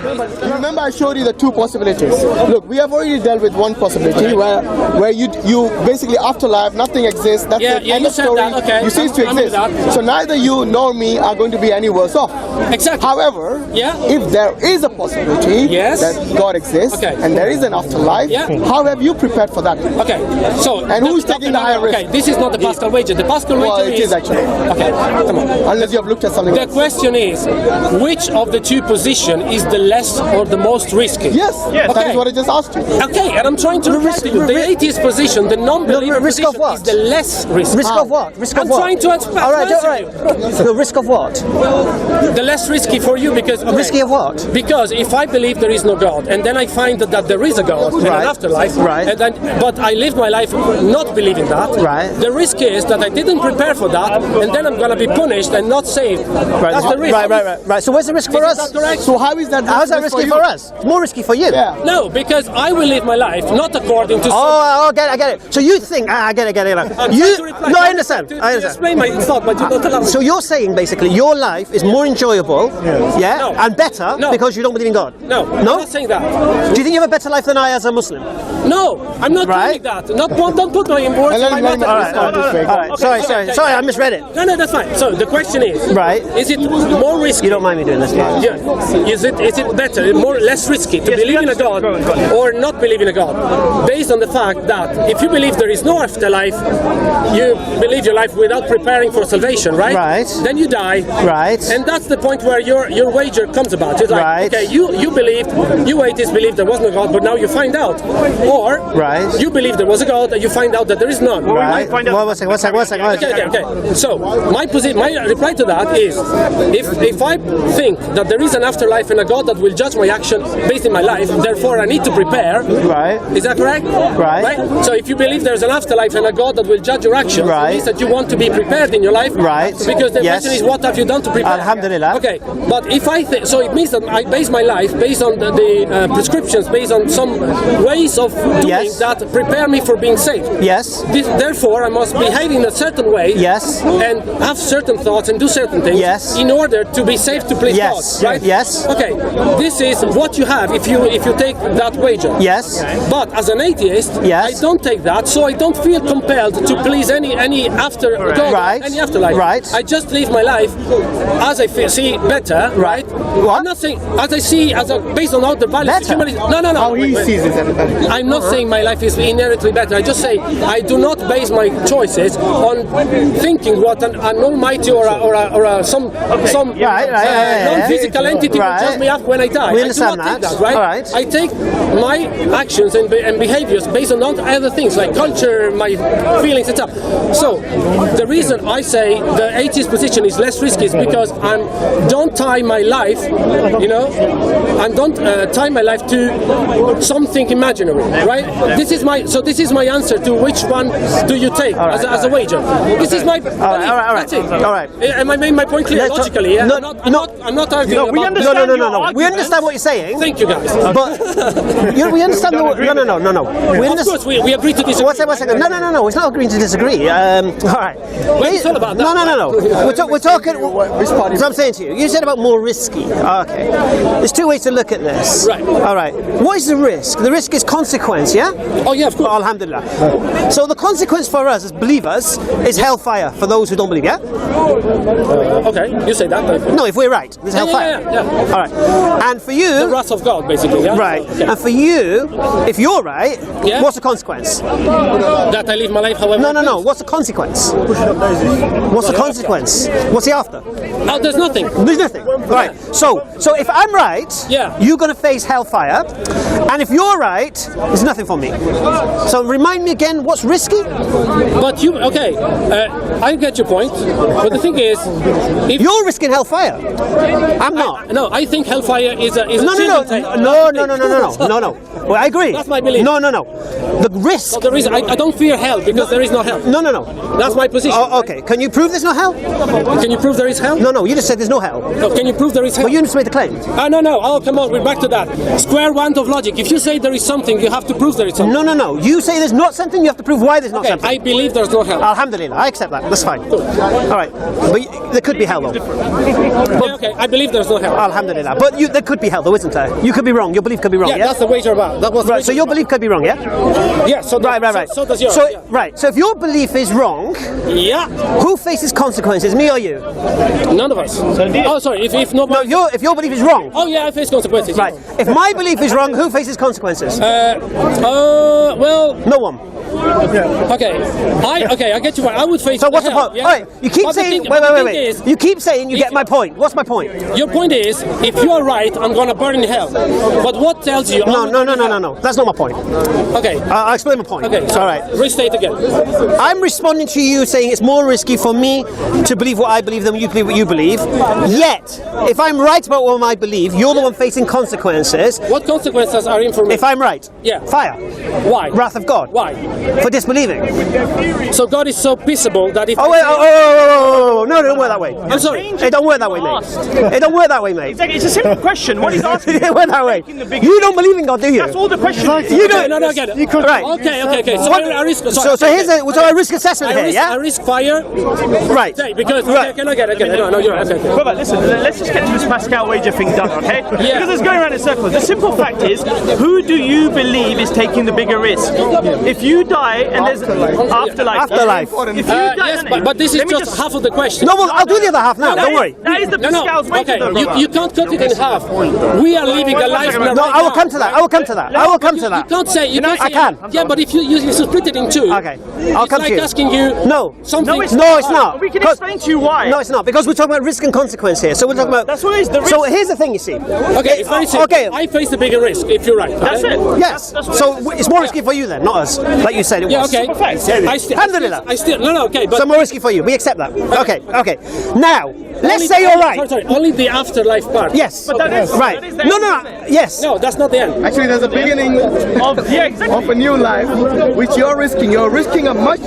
Remember I showed you the two possibilities. Look, we have already dealt with one possibility where you basically afterlife, nothing exists, that's it, end of story, you cease to exist. So neither you nor me are going to be any worse off. Exactly. However, if there is a possibility that God exists and there is an afterlife, how have you prepared for that? Okay, so... And who's taking the higher risk? Okay, this is not the Pascal wager. The Pascal wager it is actually. Okay, come on. Unless you have looked at something The question is, which of the two positions is the less or the most risky? Yes, that is what I just asked you. Okay, and I'm trying to reply to you. The atheist position, the non-believer position is the less risky. Risk of what? Risk of I'm what? trying to answer you. The risk of what? The less risky for you because... Risky of what? Because if I believe there is no God, and then I find that there is a God and an afterlife, and then, but I live my life not believing that, the risk is that I didn't prepare for that, and then I'm going to be punished and not saved. That's the risk. Right. So where's the risk for us? So how is that? How's that risky for us? It's more risky for you. No, because I will live my life not according to... I get it. So you think... I get it. I understand. Explain my thought, but you don't allow me. So you're saying basically your life is more enjoyable, and better because you don't believe in God. No, I'm not saying that. Do you think you have a better life than I as a Muslim? No, I'm not doing that. Don't put my words in my mouth. Alright. Sorry, I misread it. No, that's fine. So the question is, is it more risky? You don't mind me doing this? Yeah. Is it better, less risky to believe in a God or not believe in a God? Based on the fact that if you believe there is no afterlife, you believe your life without preparing for salvation, right? Right. Then you die. Right. And that's the point where your wager comes about. It's like, okay, you atheists believe there was no God, but now you find out. Or you believe there was a God and you find out that there is none. Right. One second. Okay. So my reply to that is, if I think that there is an afterlife and a God that will judge my action based in my life, therefore I need to prepare. Right. Is that correct? Right. So if you believe there's an afterlife and a God that will judge your actions, it means that you want to be prepared in your life. Right. Because the question is, what have you done to prepare? Alhamdulillah. Okay. But if I think so, it means that I base my life based on the prescriptions, based on some ways of doing that prepare me for being saved. Yes. Therefore, I must behave in a certain way. Yes. And have certain thoughts and do certain things. Yes. In order to be saved to please God. Right. Yes. Okay. This is what you have if you take that wager. Yes. But as an atheist, I don't take that, so I don't feel compelled to please any after God, any afterlife. Right. I just live my life as I see better. Right. What? I'm not saying as I see based on other values. No. How he sees it. I'm not saying my life is inherently better. I just say I do not base my choices on thinking what an almighty or some non-physical entity will judge me up when I die. We understand I do not take that, right? I take my actions and behaviors based on other things like culture, my feelings, etc. So the reason I say the atheist position is less risky is because I don't tie my life, and don't tie my life to something imaginary, right? This is my answer to which one do you take as a wager. This is my belief. That's it. All right. Am I making my point clear logically? Yeah? I'm not arguing about this. No. We understand what you're saying. Thank you, guys. But we understand. No. Of course, we agree to disagree. One second. No. It's not agreeing to disagree. All right. It's all about that. No. We're talking. What I'm saying to you. You said about more risky. Okay. There's two ways to look at this. Right. All right. What is the risk? The risk is consequence. Yeah. Oh yeah, of course. Alhamdulillah. So the consequence for us as believers is hellfire for those who don't believe. Yeah. Okay. You say that. No, if we're right, there's hellfire. Yeah. All right. And for you, the wrath of God, basically. Yeah? Right. Okay. And for you, if you're right, what's the consequence? That I live my life however. No. What's the consequence? What's the consequence? What's the after? Oh, there's nothing. There's nothing. Right. So if I'm right, you're going to face hellfire, and if you're right, there's nothing for me. So remind me again, what's risky? But you, I get your point. But the thing is, if you're risking hellfire, I'm not. No, I think hellfire is a No. Well, I agree. That's my belief. No. The risk. The reason I don't fear hell because there is no hell. No. That's my position. Oh, okay. Can you prove there's no hell? Can you prove there is hell? No. You just said there's no hell. No, can you prove there is hell? Well, you just made the claim. No. Oh, come on. We're back to that. Square one of logic. If you say there is something, you have to prove there is something. No. You say there's not something, you have to prove why there's not something. I believe there's no hell. Alhamdulillah. I accept that. That's fine. Cool. All right. But there could be hell though. Okay. I believe there's no hell. Alhamdulillah. But there could be hell, though, isn't there? You could be wrong. Your belief could be wrong. Yeah, that's the wager about. That was right. So your belief could be wrong, yeah? Yeah. So right. So does yours. So right. So if your belief is wrong, yeah. Who faces consequences? Me or you? None of us. Oh, sorry. If nobody. No, if your belief is wrong. Oh yeah, I face consequences. Right. If my belief is wrong, who faces consequences? Well, no one. Okay, I get you right. I would face. So what's the point? Yeah? Right, you keep saying. Wait. You keep saying you get my point. What's my point? Your point is, if you are right, I'm gonna burn in hell. But what tells you? No. That's not my point. Okay. I'll explain my point. Okay. All right. Restate again. I'm responding to you saying it's more risky for me to believe what I believe than you believe what you believe. Yet, if I'm right about what I believe, you're the one facing consequences. What consequences are in for me? If I'm right. Yeah. Fire. Why? Wrath of God. Why? For disbelieving. So God is so peaceable that if... No, it don't work that way. I'm sorry. It don't work that way, mate. It don't work that way, mate. It's a simple question. What he's asking... It don't work that way. You don't believe in God, do you? That's all the question is. You don't... No, I get it. Right. Okay. So I risk... So here's a risk assessment here, yeah? I risk fire. Right. Because... Okay, I get it. No, you're right. Okay. Brother, listen, let's just get to this Pascal wager thing done, okay? Yeah. Because it's going around in circles. The simple fact is, who do you believe is taking the bigger risk? If you die and there's afterlife. If you die, yes, but this is just half of the question. No, well, I'll do the other half now. Don't worry. That is the Pascal's wager, though, brother. You can't cut it in half. We are living a life. No, I will come to that. You can't say. I can. Yeah, but if you split it in two. Okay. I'll come to you. It's like asking you. No. Something. No, it's not. We can explain to you why. No, it's not, because we're talking about risk and consequence here. So we're talking about... That's what it is, the risk. So here's the thing, you see. Okay, it's very simple. Okay. I face the bigger risk, if you're right. That's it. Yes. So it's more risky for you then, not us, like you said it was. Yeah, okay. I still... No, okay, but... So more risky for you. We accept that. Okay. Now, let's say you're right. Sorry, only the afterlife part. Yes. But that is... Right. No. Yes. No, that's not the end. Actually, there's a beginning of a new life, which you're risking. You're risking a much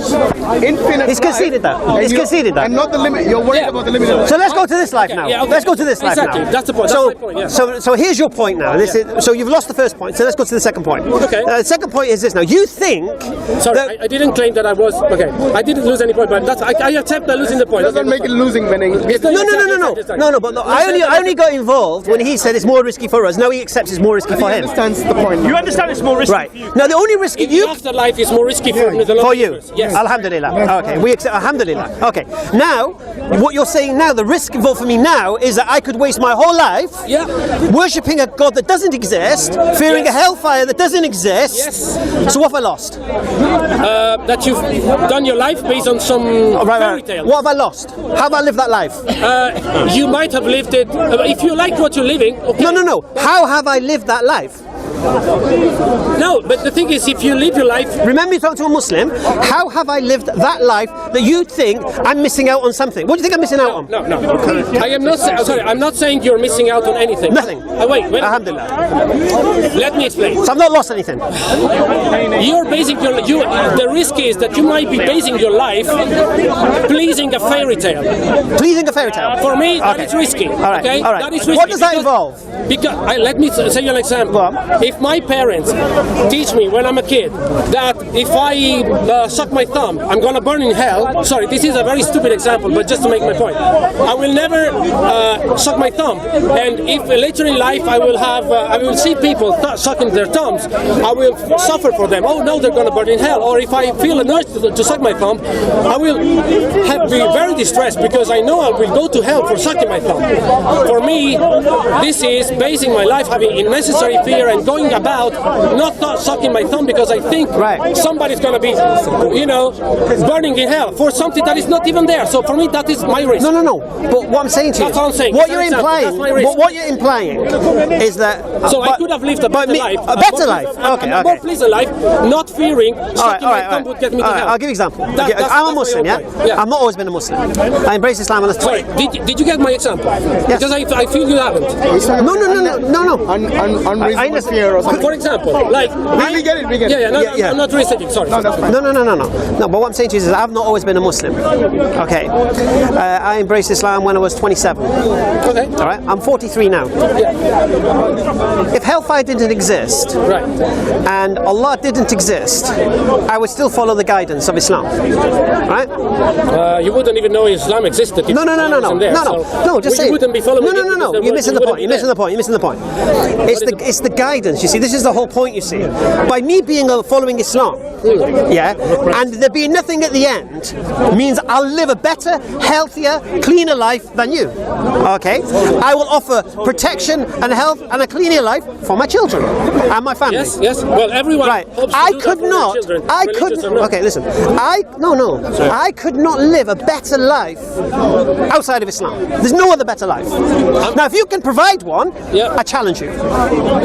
infinite He's conceded that. He's conceded that. And not the limit. You're worried about the limit of life. So let's go to this life now. Yeah, okay. Let's go to this life now. Exactly. That's the point. That's my point, yeah. So here's your point now. So you've lost the first point. So let's go to the second point. Okay. The second point is this now. You think... Sorry, I didn't claim that I was... Okay. I didn't lose any point, but I accept that losing the point. Doesn't make it losing winning. No, but I only got involved when he said it's more risky for us. Now he accepts it's more risky for him. He understands the point. You understand it's more risky right. for you. Now the only risk in the afterlife is more risky for me than for you. Yes. Alhamdulillah. Okay, we accept. Alhamdulillah. Okay. Now, what you're saying now, the risk involved for me now is that I could waste my whole life worshipping a God that doesn't exist, fearing a hellfire that doesn't exist. Yes. So what have I lost? That you've done your life based on some fairy tale. What have I lost? How have I lived that life? You might have lived it. If you like what you're living. Okay. No. How have I lived that life? No, but the thing is, if you live your life... Remember you talking to a Muslim, how have I lived that life that you think I'm missing out on something? What do you think I'm missing out on? No. I am not sorry, I'm not saying you're missing out on anything. Nothing. Wait. Alhamdulillah. Let me explain. So I've not lost anything. You're basing the risk is that you might be basing your life pleasing a fairy tale. Pleasing a fairy tale? For me, that is risky. All right. That is risky. What does that involve? Because let me say you an example. If my parents teach me when I'm a kid that if I suck my thumb, I'm gonna burn in hell. Sorry, this is a very stupid example, but just to make my point, I will never suck my thumb. And if later in life I will see people sucking their thumbs, I will suffer for them. Oh no, they're gonna burn in hell. Or if I feel an urge to suck my thumb, I will be very distressed because I know I will go to hell for sucking my thumb. For me, this is basing my life having unnecessary fear and going about not sucking my thumb because I think somebody's gonna be, burning in hell for something that is not even there. So for me, that is my risk. No. But what I'm saying to you, that's what I'm saying. What you're implying is that. So I could have lived a better life. A better life. Okay. A more pleasant life, not fearing sucking my thumb would get me to hell. I'll give you an example. I'm a Muslim, yeah? I've not always been a Muslim. I embrace Islam on the Sorry, did you get my example? Yes. Because I feel you haven't. No. Unreasonable fear here or something. For example, like we get it. Yeah. I'm not restating. Sorry. No, that's fine. No. But what I'm saying to you is I've not always been a Muslim. Okay. I embraced Islam when I was 27. Okay. All right. I'm 43 now. Yeah. If hellfire didn't exist, right, and Allah didn't exist, I would still follow the guidance of Islam. Right? You wouldn't even know Islam existed. If No. Just say. You wouldn't be following. No. You're missing the point. You're missing the point. It's the guidance. You see, this is the whole point. You see, by me being following Islam, and there being nothing at the end, means I'll live a better, healthier, cleaner life than you. Okay, I will offer protection and health and a cleaner life for my children and my family. Yes. Well, everyone. Right. Hopes to I do could that for not. their children, I could. Okay, listen. I could not live a better life outside of Islam. There's no other better life. Now, if you can provide one, I challenge you.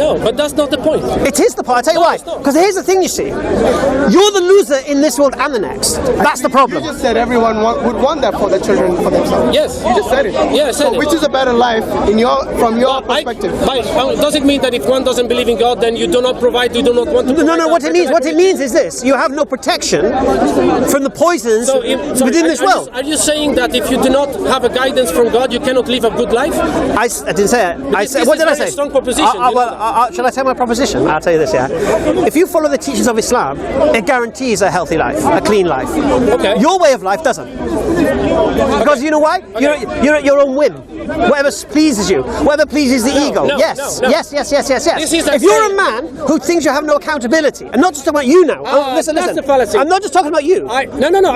No, but that's not the point. It is the point. I'll tell you why. Because here's the thing, you see. You're the loser in this world and the next. That's the problem. You just said everyone would want that for their children, for themselves. Yes. You just said it. Yeah, I said so it. which is a better life from your perspective? Does it mean that if one doesn't believe in God, then you do not provide, you do not want to provide? No, what it means is this. You have no protection from the poisons within this world. Are you saying that if you do not have a guidance from God, you cannot live a good life? I didn't say it. What did I say? A strong proposition. Shall I tell my proposition? I'll tell you this, If you follow the teachings of Islam, it guarantees a healthy life, a clean life. Okay. Your way of life doesn't. Because you know why? Okay. You're at your own whim. Whatever pleases you, whatever pleases the ego. Yes. If you're a man who thinks you have no accountability, and not just talking about you now. Listen. That's the fallacy. I'm not just talking about you. No. I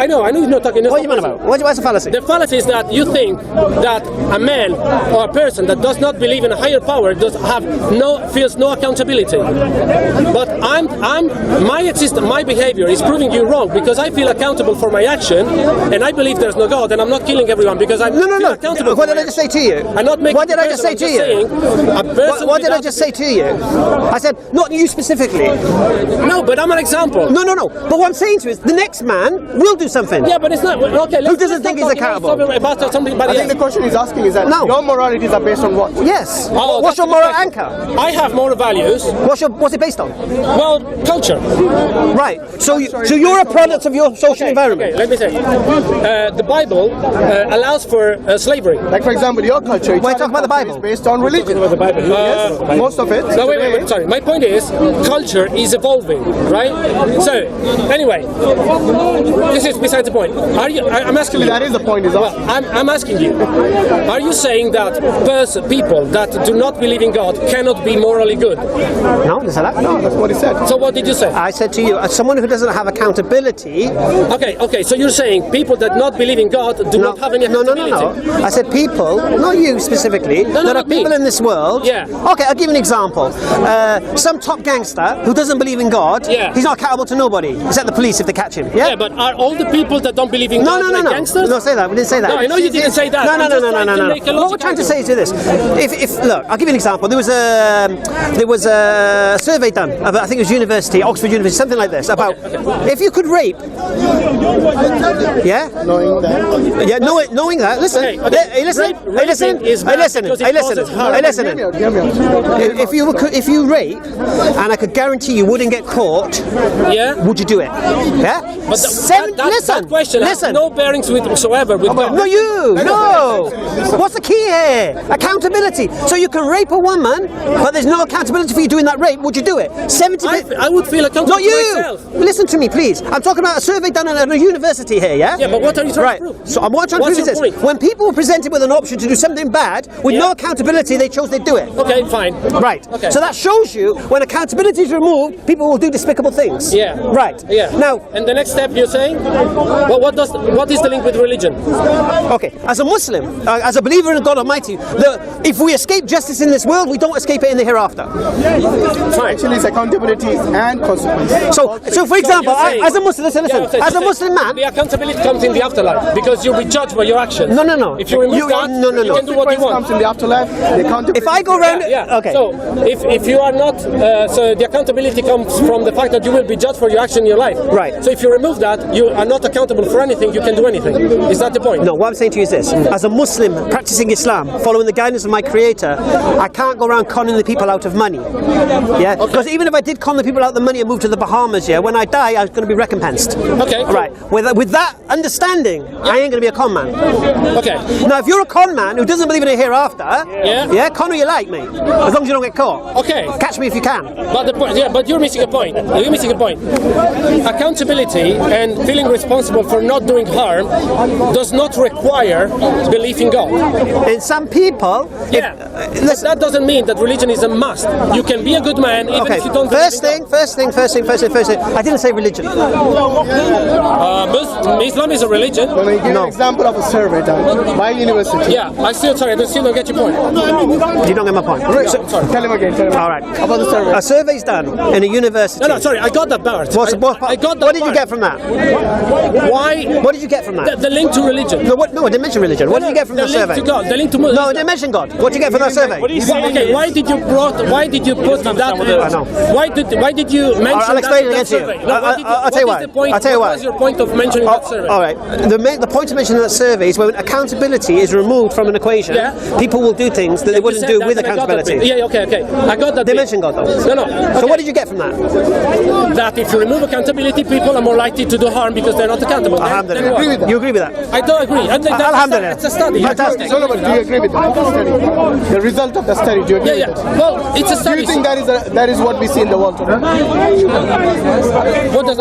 know you're not talking. What are you talking about? What's the fallacy? The fallacy is that you think that a man or a person that does not believe in a higher power feels no accountability. But my behavior is proving you wrong because I feel accountable for my action, and I believe there's no God, and I'm not killing everyone because I feel accountable. What did I just say to you? What did I just say to you? What did I just say to you? I said, not you specifically. No, but I'm an example. No. But what I'm saying to you is, the next man will do something. Yeah, but it's not okay. Who doesn't think he's accountable? I think the question he's asking is that your moralities are based on what? Yes. What's your moral anchor? I have moral values. What's it based on? Well, culture. Right. So you're a product of your social environment. Okay, let me say. The Bible allows for slavery. Like, for example, your culture. Why talk about the Bible? Is based on religion. About the Bible. Yes, most of it. No, wait. Sorry. My point is, culture is evolving, right? So, anyway, this is beside the point. I'm asking you. That is the point. I'm asking you. Are you saying that people that do not believe in God cannot be morally good? No, is that? No, that's what he said. So what did you say? I said to you, as someone who doesn't have accountability. Okay. So you're saying people that not believe in God do not have any accountability? No. I said people, not you specifically. There are people in this world. Yeah. Okay, I'll give you an example. Some top gangster who doesn't believe in God. Yeah. He's not accountable to nobody except the police if they catch him. Yeah. But are all the people that don't believe in God gangsters? No, say that. We didn't say that. No, I know you didn't say that. No. What we're trying to say is this: if look, I'll give you an example. There was a survey done about, I think it was university, Oxford University, something like this, about if you could rape. Yeah. Knowing that. Listen. Hey, listen. If you rape, and I could guarantee you wouldn't get caught. Yeah. Would you do it? Yeah. But that question has no bearings whatsoever with God. No. What's the key here? Accountability. So you can rape a woman, but there's no accountability for you doing that rape. Would you do it? I would feel accountable not you. for myself. Listen to me, please. I'm talking about a survey done at a university here, yeah? Yeah, but what are you trying to prove? So what I'm trying to prove is this. When people were presented with an option to do something bad, with no accountability, they chose they'd do it. Okay, fine. Right. Okay. So that shows you, when accountability is removed, people will do despicable things. Yeah. Right. Yeah. Now, and the next step you're saying? Well, what is the link with religion? Okay. As a Muslim, as a believer in God Almighty, if we escape justice in this world, we don't escape it in the hereafter. Fine. Actually, it's accountability and consequence. So for example, as a Muslim, listen. As a Muslim man, accountability comes in the afterlife because you'll be judged by your actions. No. If you remove that, you can do what you want. Comes in the afterlife. If I go around, okay. So if you are not, so the accountability comes from the fact that you will be judged for your action in your life. Right. So if you remove that, you are not accountable for anything. You can do anything. Is that the point? No. What I'm saying to you is this: as a Muslim practicing Islam, following the guidance of my Creator, I can't go around conning the people out of money. Yeah. Because even if I did con the people out of the money and move to the Bahamas, when I die, I was going to be recompensed. Okay. Right. With that understanding, I ain't going to be a con man. Okay. Now, if you're a con man who doesn't believe in a hereafter, con who you like, mate. As long as you don't get caught. Okay. Catch me if you can. But the point, but you're missing a point. You're missing a point. Accountability and feeling responsible for not doing harm does not require belief in God. In some people, that doesn't mean that religion is a must. You can be a good man even if you don't. First thing. I didn't say religion. Islam is a religion. Well, give an example of a survey done by university. Yeah, I still don't get your point. You don't get my point. Sorry. Tell him again. All right. About the survey. A survey's done in a university. No, sorry, I got that part. I got that. What did you get from that? Why? What did you get from that? The link to religion. No, I didn't mention religion. What did you get from the survey? The link to God. The link to No, I didn't mention God. What did you get from that survey? What are you saying? Okay, why did you put that? I know. Why did you mention I'll explain it again that to you. survey? No, I'll tell you why. What was your point of mentioning that survey? All right. The point of mentioning that survey is when accountability is removed from an equation, people will do things that they wouldn't do with accountability. Yeah, okay. I got that. They mentioned God though. No. So what did you get from that? That if you remove accountability, people are more likely to do harm because they're not accountable. Alhamdulillah. You agree with that? I don't agree. I think Alhamdulillah. it's a study. Fantastic. No, but do you agree with that? The result of the study, do you agree with that? Well, it's a study. Do you think that is what we see in the world today?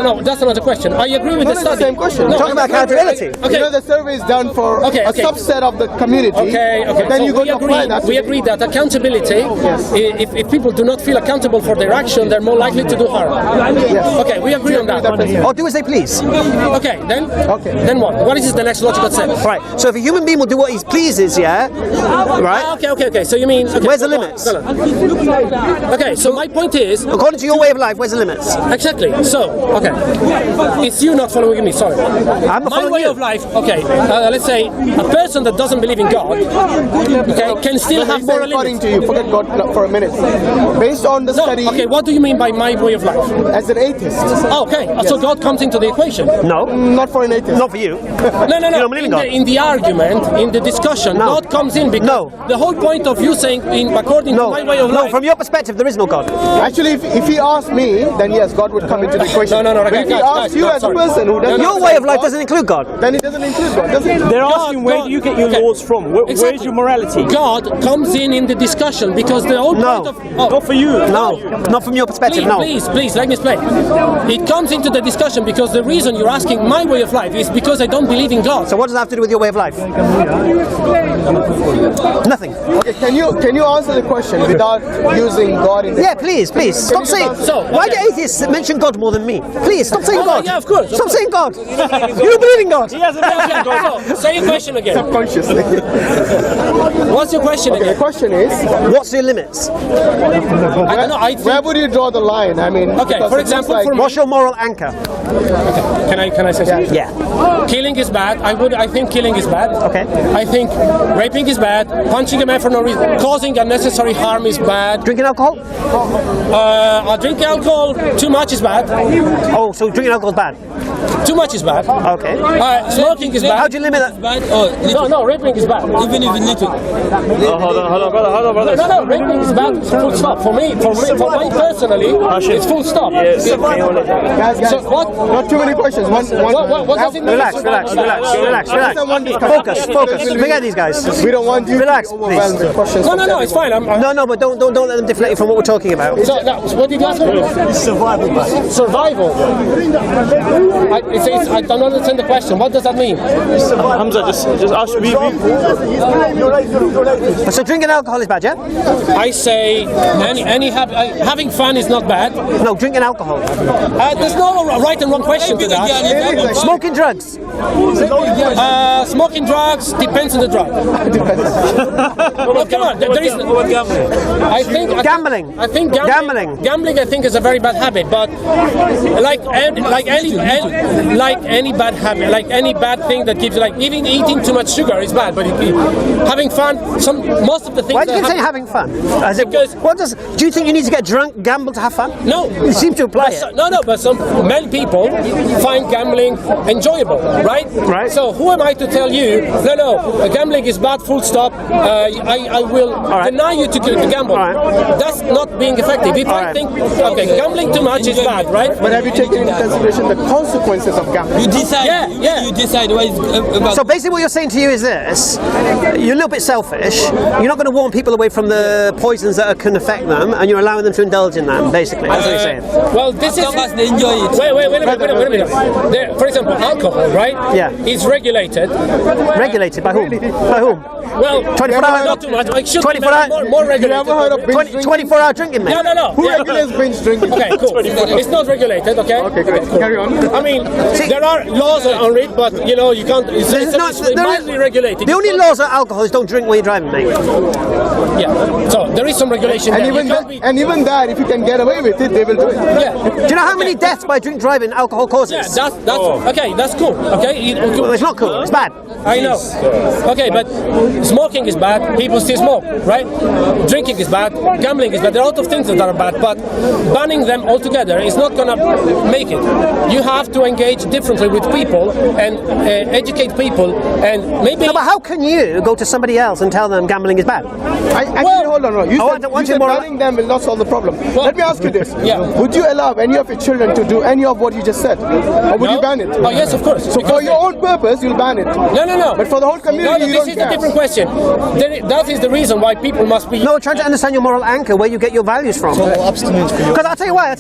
No, that's not a question. I agree with the study. The same question. Talking about accountability. Okay. You know, the survey is done for a subset of the community. Okay. Then you go to apply that. We agree that accountability, if people do not feel accountable for their action, they're more likely to do harm. Yes. Okay, we agree on that. Or do as they please. Okay, then what? What is the next logical step? Right. So if a human being will do what he pleases, right? Okay. So you mean... Where's the limits? Okay, so my point is... According to your way of life, where's the limits? Exactly. So, it's you not following me, sorry. I'm not following my way of life, let's say a person that doesn't believe in God, can still have moral limits. According to you, forget God for a minute. Based on the study... Okay, what do you mean by my way of life? As an atheist. So God comes into the equation? No. Not for an atheist. Not for you. No. You don't believe in God. In the argument, in the discussion, God comes in because the whole point of you saying, according to my way of life... No, from your perspective, there is no God. Actually, if he asked me, then yes, God would come into the equation. No. But if he asks you as a person who doesn't... Your way of life doesn't include God. Then it doesn't include God, does it? They're asking where do you get your laws from? Where's your morality? God comes in the discussion because the whole point of... Not for you. No, not from your perspective, Please, let me explain. It comes into the discussion because the reason you're asking my way of life is because I don't believe in God. So what does that have to do with your way of life? Nothing. Okay, can you answer the question without using God in the... Yeah, please. Stop saying... Why do atheists mention God more than me? Please, stop saying God. Yeah, of course. Stop saying God. You don't believe in God. He hasn't believed in God. So, say your question again. Subconsciously. What's your question again? The question is... What's your limits? I don't know. Where would you draw the line? I mean... Okay, for example... What's your moral anchor? Can I say something? Yeah. Killing is bad. I think killing is bad. Okay. I think raping is bad. Punching a man for no reason. Causing unnecessary harm is bad. Drinking alcohol? Drinking alcohol too much is bad. Oh, so drinking alcohol is bad? Too much is bad. Okay. Smoking is bad. How do you limit that? Bad or No, raping is bad. even if it's little. Hold on, brother. No, raping is bad. Full stop. For me personally, it's full stop. Guys, So what? not too many questions. One What does it mean? Relax. Focus. Forget these guys. We don't want you Relax, to be overwhelmed with questions. No, it's fine. No, but don't let them deflect you from what we're talking about. So, what did you ask me? Survival. I don't understand the question. What does that mean? Hamza, just ask me. So drinking alcohol is bad, yeah? I say having fun is not bad. No, drinking alcohol. There's no right and wrong question to that. Smoking drugs. Smoking drugs depends on the drug. Well, come on. There is. I think gambling. I think gambling. I think is a very bad habit. But like any bad habit, like any bad thing that gives you, like even eating too much sugar is bad. But having fun, most of the things. Why do you say having fun? Because do you think you need to get drunk, gamble to have fun? No. You seem to apply it. No. But many people find gambling enjoyable, right? Right. So who am I to tell you? No. Gambling is bad. Full stop. I will deny you to gamble. That's not being effective. If I think gambling too much is bad, right? But have you taken into consideration the consequences of gambling? You decide. Yeah. You decide what is about. So basically, what you're saying to you is this: you're a little bit selfish. You're not going to warn people away from the poisons that can affect them, and you're allowing them to indulge in that. Basically, that's what you're saying. Well, this is. They enjoy it. Wait a minute. For example, alcohol, right? Yeah. Is regulated. Regulated by whom? By whom? Well, 24 hours. not too much. It should 24 be more regulated. You ever heard of binge drinking? 24-hour drinking, mate. No. Who regulates binge drinking? Okay, cool. It's not regulated, okay? Okay, great. Carry on. I mean, there are laws on it, but you can't. It's mildly regulated. The only laws on alcohol is don't drink while you're driving, mate. Yeah. So there is some regulation. And there. even that, if you can get away with it, they will do it. Yeah. Do you know how many deaths by drink driving alcohol causes? Yeah, that's okay. That's cool. Okay. Well, it's not cool. It's bad. I know. Okay, but smoking is bad. People still smoke, right? Drinking is bad. Gambling is bad. There are a lot of things that are bad, but banning them altogether is not gonna make it. You have to engage differently with people and educate people, and maybe. No, but how can you go to somebody else and tell them gambling is bad? Hold on. You said banning them will not solve the problem. Let me ask you this. Yeah. Would you allow any of your children to do any of what you just said? Or would you ban it? Oh, yes, of course. So for your own purpose, you'll ban it? No. But for the whole community, you this don't is care. a different question. That is the reason why people must be... No, we're trying to understand your moral anchor, where you get your values from. Because I'll tell you why.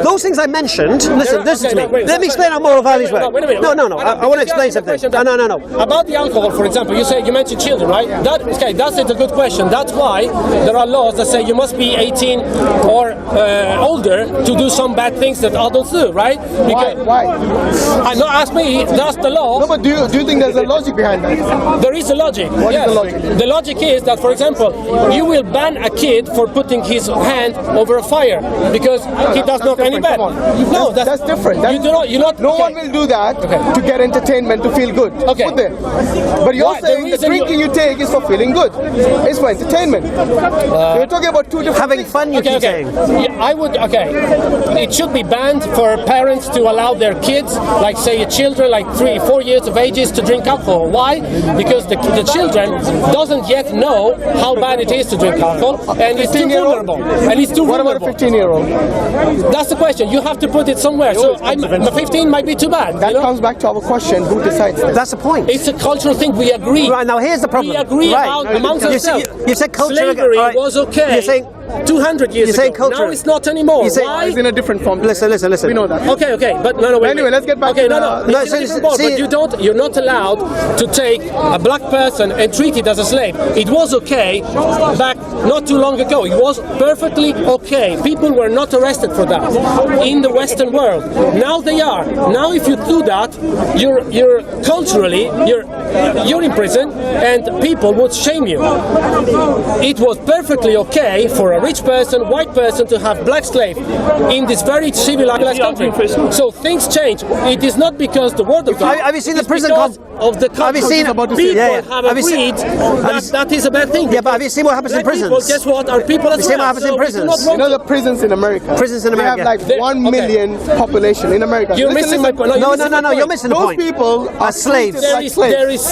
Those things I mentioned, listen to me. Let me explain how moral values work. Wait a minute. No. I want to explain something. No. About the alcohol, for example, you mentioned children, right? That's a good question. That's why there are laws that say you must be 18 or older to do some bad things that adults do, right? Why? No, ask me. That's the law. No, but do you think there's a logic behind that? There is a logic. What is the logic? The logic is that, for example, you will ban a kid for putting his hand over a fire because he does not any bad. No, that's different. No one will do that to get entertainment, to feel good. Okay. Would they? But you're saying the drinking you take is for feeling good. It's for entertainment. You're talking about two different having things. fun, you keep saying. Yeah, I would. Okay, it should be banned for parents to allow their kids, like say children, like 3-4 years of ages, to drink alcohol. Why? Because the children doesn't yet know how bad it is to drink alcohol, and it's too vulnerable. What about a 15-year-old? That's the question. You have to put it somewhere. So 15 might be too bad. That comes back to our question: who decides this? That's the point. It's a cultural thing. We agree. Right, now here's the problem. We agree amongst ourselves. You said culture. Slavery was okay. You're saying 200 years ago. Culture. Now it's not anymore. Why? It's in a different form. Listen. We know that. Okay, but no. Wait, anyway, let's get back. Okay, no. It's in a different form, but you're not allowed to take a black person and treat it as a slave. It was okay back not too long ago. It was perfectly okay. People were not arrested for that in the Western world. Now they are. Now, if you do that, you're culturally you're in prison, and people would shame you. It was perfectly okay for a rich person, white person, to have black slave in this very civilized country. So things change. It is not because the word of God. Have you seen the prison of the country? Have you seen people have agreed that is a bad thing. Yeah, but have you seen what happens in prisons? Well, guess what? Our people as well. You see what happens in prisons? You know the prisons in America? They have like 1 million population in America. You're missing my point. No, you're missing the point. Those people are slaves. There is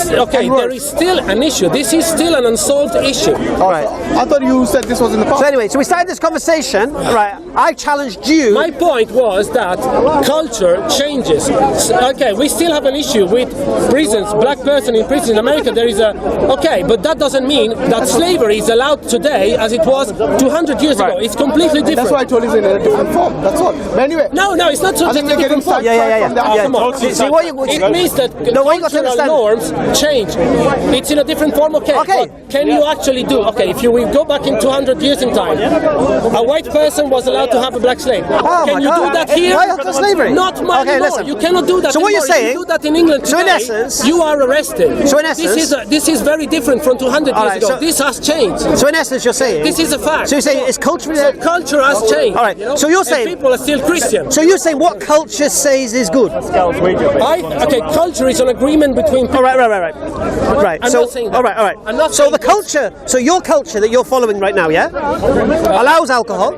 still an issue. This is still an unsolved issue. All right. I thought you said this was in the past. So anyway, we started this conversation. Right. I challenged you. My point was that culture changes. Okay, we still have an issue with prisons. Black person in prison in America. There is but that doesn't mean that slavery is allowed today as it was 200 years ago. It's completely different. That's why I told you it's in a different form. That's all. But anyway. No, it's not so different form. See, what you, it means that cultural norms change. It's in a different form. Okay. But can you actually do? Okay, if you will go back in 200 years in time. time, a white person was allowed to have a black slave. Oh Can my you God. do that here? Why after slavery? Not Okay, anymore. listen. You cannot do that. So what anymore. you're saying? If you do that in England So in today, essence- you are arrested. So in essence- this is very different from 200 years right, ago. so- This has changed. So in essence, you're saying This is a fact. So you're saying it's culturally. So culture has changed. All right, you know? so you're And saying- people are still Christian. So you're saying what culture says is good? Okay, culture is an agreement between people. Right. Right. I'm so, not saying that. all right. I'm not so saying the this. culture, so your culture that you're following right now, yeah, allows alcohol,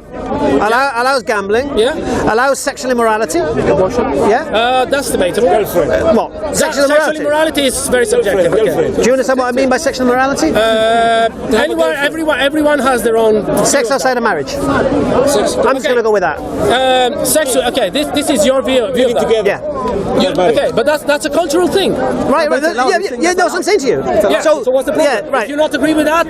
allows gambling, Yeah. allows sexual immorality, yeah. That's debatable. What? Sexual immorality. immorality is very subjective. Okay. Do you understand what I mean by sexual immorality? Everyone has their own Sex outside of marriage. I'm just going to go with that. Sexual. Okay, this is your view of that. Yeah. Okay, but that's a cultural thing. Right. Yeah. That's what I'm saying to you. Yeah. So what's the problem? Yeah. Right. If you not agree with that,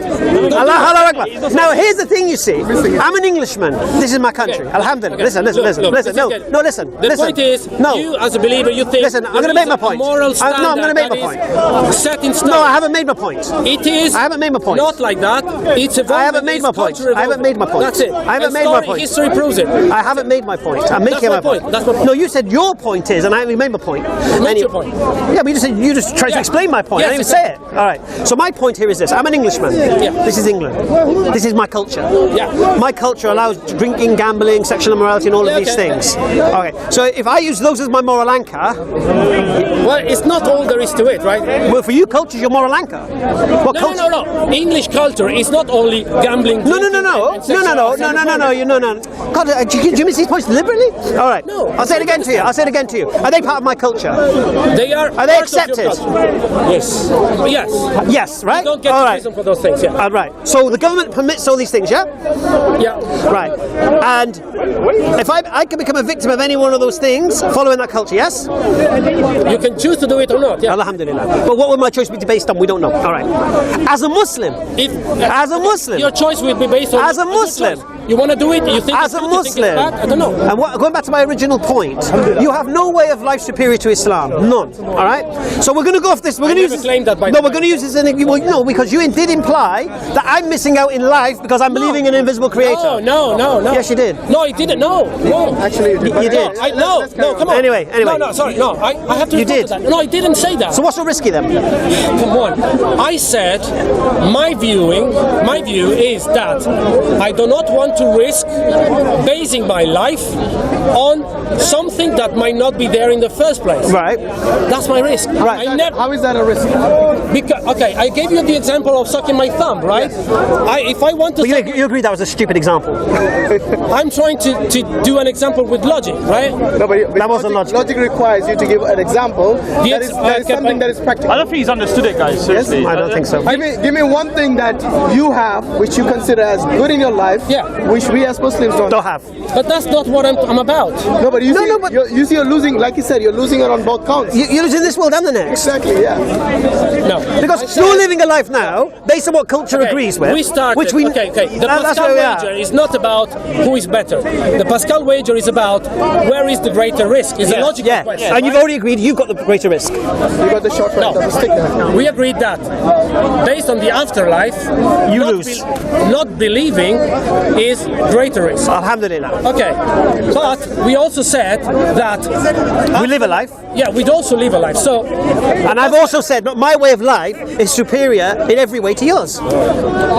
Allah Akbar. Now here's the thing, you see. I'm an Englishman. This is my country. Alhamdulillah. Listen. Look, Listen. No, listen. The point is, you as a believer, you think. Listen, I'm going to make my point. Moral standard No, I'm going to make my that point. is set in stone. No, I haven't made my point. It is. I haven't made my point. Not like that. It's I haven't made my point. I haven't made my point. That's it. I haven't made my point. History proves it. I haven't made my point. I'm making my point. That's my point. No, you said your point is, and I only made my point. What's your point? Yeah, but you just tried to explain my point. Yes, I didn't even say it. All right. So my point here is this: I'm an Englishman. Yeah. This is England. This is my culture. Yeah. My culture allows drinking, gambling, sexual immorality, and all of these things. Okay. So if I use those as my moral anchor, well, it's not all there is to it, right? well, for you, culture is your moral anchor. What culture? No. English culture is not only gambling. No. God, do you miss these points deliberately? All right. No. I'll say it again to you. Are they part of my culture? They are. Are they accepted? Yes. Yes. Yes. Right. You don't get all to right. prison for those things. Yeah. All right. So the government permits all these things, yeah? Yeah. Right. And if I can become a victim of any one of those things following that culture, yes? You can choose to do it or not. Yeah. Alhamdulillah. But what would my choice be based on? We don't know. All right. As a Muslim. As a Muslim. Your choice will be based on. As a Muslim. You want to do it? You think As a you think it's Muslim. bad? I don't know. And going back to my original point, you have no way of life superior to Islam. None. All right. So we're going to go off this. We're going to use this. Claimed that by No, we're going to use this. No, because you did imply that I'm missing out in life because I'm believing in an invisible creator. No. Yes, you did. No, he didn't. No. Actually, you did. You did. No, come on. Anyway. No, sorry. No, I have to. You did. That. No, I didn't say that. So what's so risky then? Come on. I said my view is that I do not want to risk basing my life on something that might not be there in the first place. Right. That's my risk. Right. How is that a risk? Because, okay, I gave you the example of sucking my thumb, right? If I want to... But you agree that was a stupid example? I'm trying to do an example with logic, right? No, but that wasn't logic. Logic requires you to give an example that is something that is practical. I don't think he's understood it, guys. Seriously. I don't think so. Give me one thing that you have which you consider as good in your life, which we as Muslims don't have. But that's not what I'm about. No, but you see, you're losing, like you said, you're losing it on both counts. You're losing this world and the next. Exactly, yeah. No. Because you're living a life now based on what culture agrees with. We started. Which we, okay. The Pascal wager is not about who is better. The Pascal wager is about where is the greater risk. It's a logical question. And you've already agreed you've got the greater risk. You got the short right of the stick now. We agreed that based on the afterlife, you lose. Not believing is greater risk. Alhamdulillah. Okay, but we also said that we live a life. Yeah, we'd also live a life. So, and I've also said that my way of life is superior in every way to yours.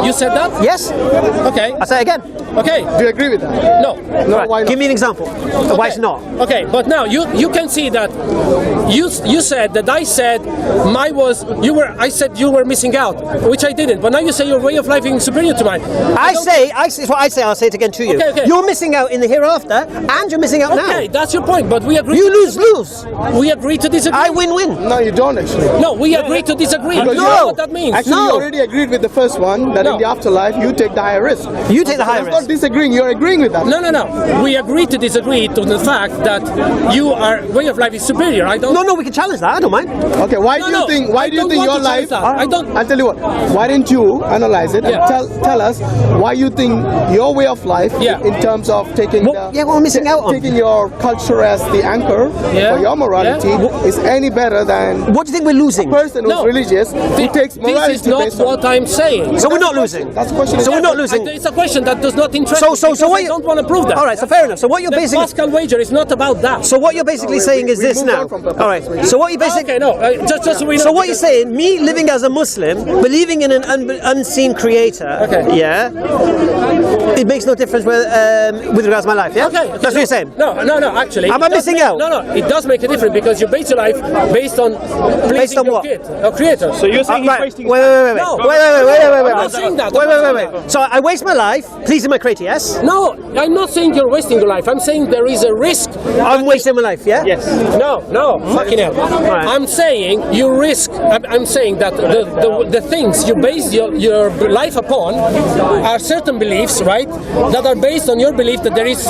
You said that? Yes. Okay. I'll say it again. Okay. Do you agree with that? No. Right. Why not? Give me an example. Why it's not? Okay, but now you can see that you said that I said I said you were missing out, which I didn't. But now you say your way of life is superior to mine. I'll say I'll say it again to you. Okay. You're missing out in the hereafter, and you're missing out now. Okay, that's your point. But we agree. You lose. We agree to disagree. I win. No, you don't actually. No, we agree to disagree. Because you know what that means. Actually, you already agreed with the first one that in the afterlife you take the higher risk. You take the higher risk. That's not disagreeing. You're agreeing with that. No. We agree to disagree to the fact that your way of life is superior. I don't. No. We can challenge that. I don't mind. Okay. Why do you think? Why do you think your life? I don't. I'll tell you what. Why didn't you analyze it and tell us why you think your your way of life in terms of taking taking your culture as the anchor for your morality is any better than what do you think we're losing? A person who's religious who takes morality. This is not what I'm saying. So we're not losing. That's the question. So we're not losing. It's a question that does not interest me. So what I don't want to prove that. All right. So fair enough. So what you're basically Pascal wager is not about that. So what you're basically saying is this now. All right. So what you basically just so we know. So what you're saying, me living as a Muslim, believing in an unseen creator, it makes no difference with regards to my life, yeah? Okay. That's what you're saying? No, actually. Am I missing out? No, it does make a difference because you base your life based on pleasing your kid, or creator. So you're saying he's wasting Wait. I'm not saying that. Wait. So I waste my life pleasing my creator, yes? No, I'm not saying you're wasting your life. I'm saying there is a risk. I'm wasting my life, yeah? Yes. No, fucking hell. Right. I'm saying you risk. I'm saying that the things you base your life upon are certain beliefs, right? That are based on your belief that there is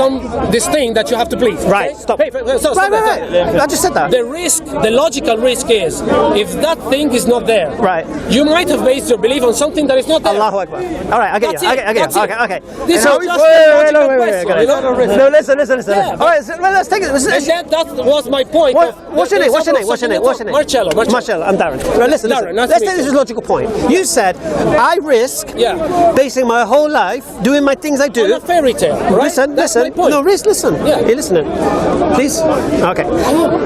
this thing that you have to please. Right. Okay? Stop. Right. I just said that. The logical risk is if that thing is not there. Right. You might have based your belief on something that is not there. Allahu Akbar. All right, I get you. Okay. This is just a logical question. No, listen. Yeah, all right, so let's take it. That was my point. What's your name? Marcello. Marcello, I'm Darren. Right, listen. Darren, nice Let's to take meet this logical point. You said I risk basing my whole life doing my things I do. On a fairy tale, right? Listen. My point. No, listen. Yeah. You're listening. Please? Okay.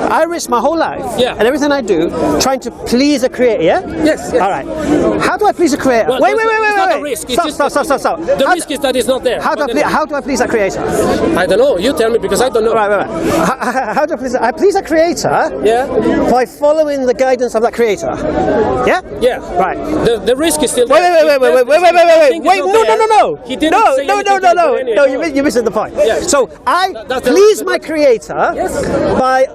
I risk my whole life and everything I do trying to please a creator, yeah? Yes. All right. How do I please a creator? Well, wait. It's not a risk. Stop. The risk is that it's not there. How do I please that creator? I don't know. You tell me because I don't know. Right. How do I please? I please a creator. By following the guidance of that creator. Yeah. Yeah. Right. The risk is still. Wait. No. He didn't say anything. No. You're missing the point. Yeah. So I please my creator by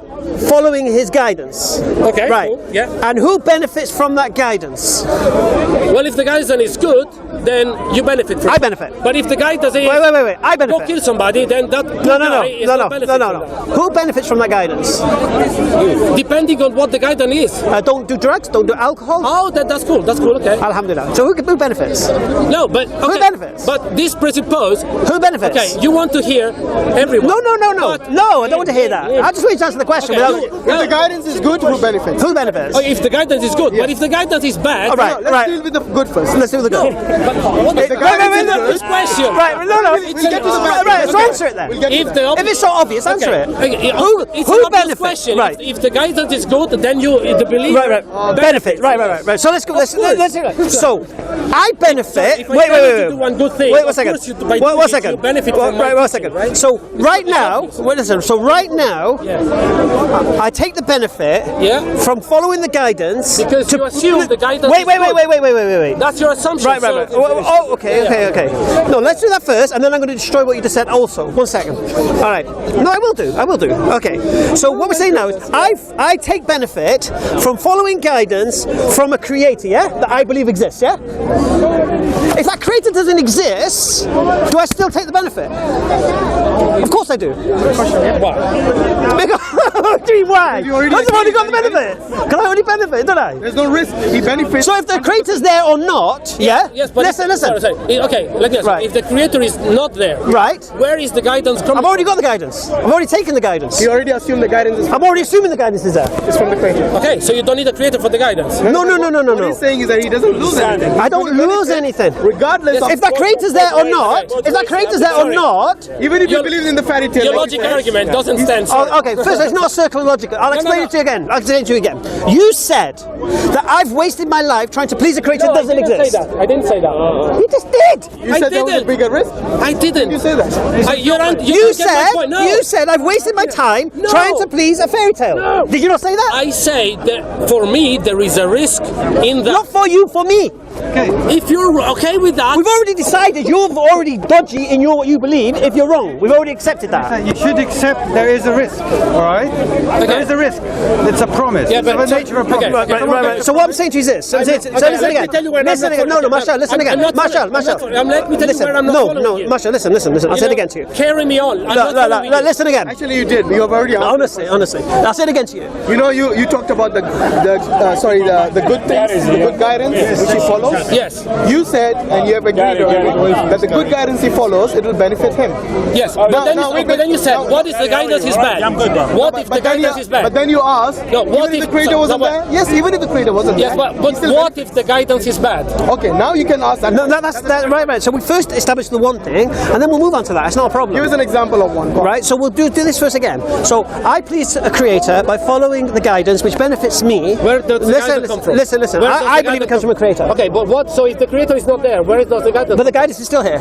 following his guidance. Okay. Right. Cool. Yeah. And who benefits from that guidance? Well, if the guidance is good, then you benefit from it. I benefit. But if the guy doesn't I benefit. go kill somebody, then that No. Who benefits from that guidance? Depending on what the guidance is. Don't do drugs, don't do alcohol. Oh, that's cool. That's cool. Okay. Alhamdulillah. So who benefits? No, but okay. Who benefits? But this presupposes. Who benefits? Okay, you want to hear everyone. No. I don't want to hear that. I just want you to answer the question. Okay, if the guidance is good, who benefits? Who benefits? Oh, if the guidance is good, but if the guidance is bad, let's deal with the good first. Let's deal with the good. But the guidance is this question. Right, no. We'll get to the bad. Right, so answer it then. If it's so obvious, answer it. Who benefits? Question. Right. If the guidance is good, then the belief benefit. Right. So let's go. Let's hear it. So I benefit. Wait. Do one good thing. Wait 1 second. One second. You benefit from right, 1 second. Right? So right now, listen. So right now, I take the benefit from following the guidance because you assume the guidance. Wait. That's your assumption. Right. Oh, okay. No, let's do that first, and then I'm going to destroy what you just said. Also, 1 second. All right. No, I will do. Okay. So what we're saying now is, I take benefit from following guidance from a creator, that I believe exists, If that creator doesn't exist, do I still take the benefit? Of course I do. Why? Why? I've already got the benefit. Can I only benefit, don't I? There's no risk. He benefits. So if the creator's there or not, Yes, but listen. Sorry. Okay, like this. Right. If the creator is not there, right? Where is the guidance coming? I've already got the guidance. I've already taken the guidance. You already assumed the guidance is. I'm already assuming the guidance is there. It's from the creator. Okay, so you don't need a creator for the guidance. No. What he's saying is that he doesn't lose anything. I don't lose anything. Regardless of if that creator's there or not. Even if you believe in the fairy tale. Your logic argument doesn't stand. Okay, first, it's not a circle of logic. I'll explain it to you again. You said that I've wasted my life trying to please a creator that doesn't exist. I didn't say that. You just did. You said there was a bigger risk? I didn't. You say that? You said I've wasted my time trying to please a fairy tale. No. Did you not say that? I say that for me there is a risk in that. Not for you, for me. Okay. If you're okay with that, we've already decided you're already dodgy in what you believe. If you're wrong, we've already accepted that. You should accept there is a risk. All right. Okay. There is a risk. It's a promise. Yeah, it's but the nature of promise. Right. So what I'm saying to you is this. Listen again. No, Marshall, listen again. Marshall. Let me tell you where I'm not following you. Marshall, listen. I'll say it again to you. Carry me on. No, listen again. Actually, you did. You have already. Honestly. I'll say it again to you. You know, you talked about the good things, the good guidance which he follows. Yes. You said and you have agreed already that the good guidance he follows, it will benefit him. Yes, but then you said, what if the guidance is bad? What if the guidance is bad? But then you ask, what if the creator wasn't there? Yes, even if the creator wasn't there. Yes, but what if the guidance is bad? Okay, now you can ask that. No, that's right. So we first establish the one thing, and then we'll move on to that. It's not a problem. Here's an example of one. Right, so we'll do this first again. So I please a creator by following the guidance which benefits me. Where does the guidance come from? Listen. I believe it comes from a creator. Okay, but what? So if the creator is not there, where does the guidance? But the guidance is still here.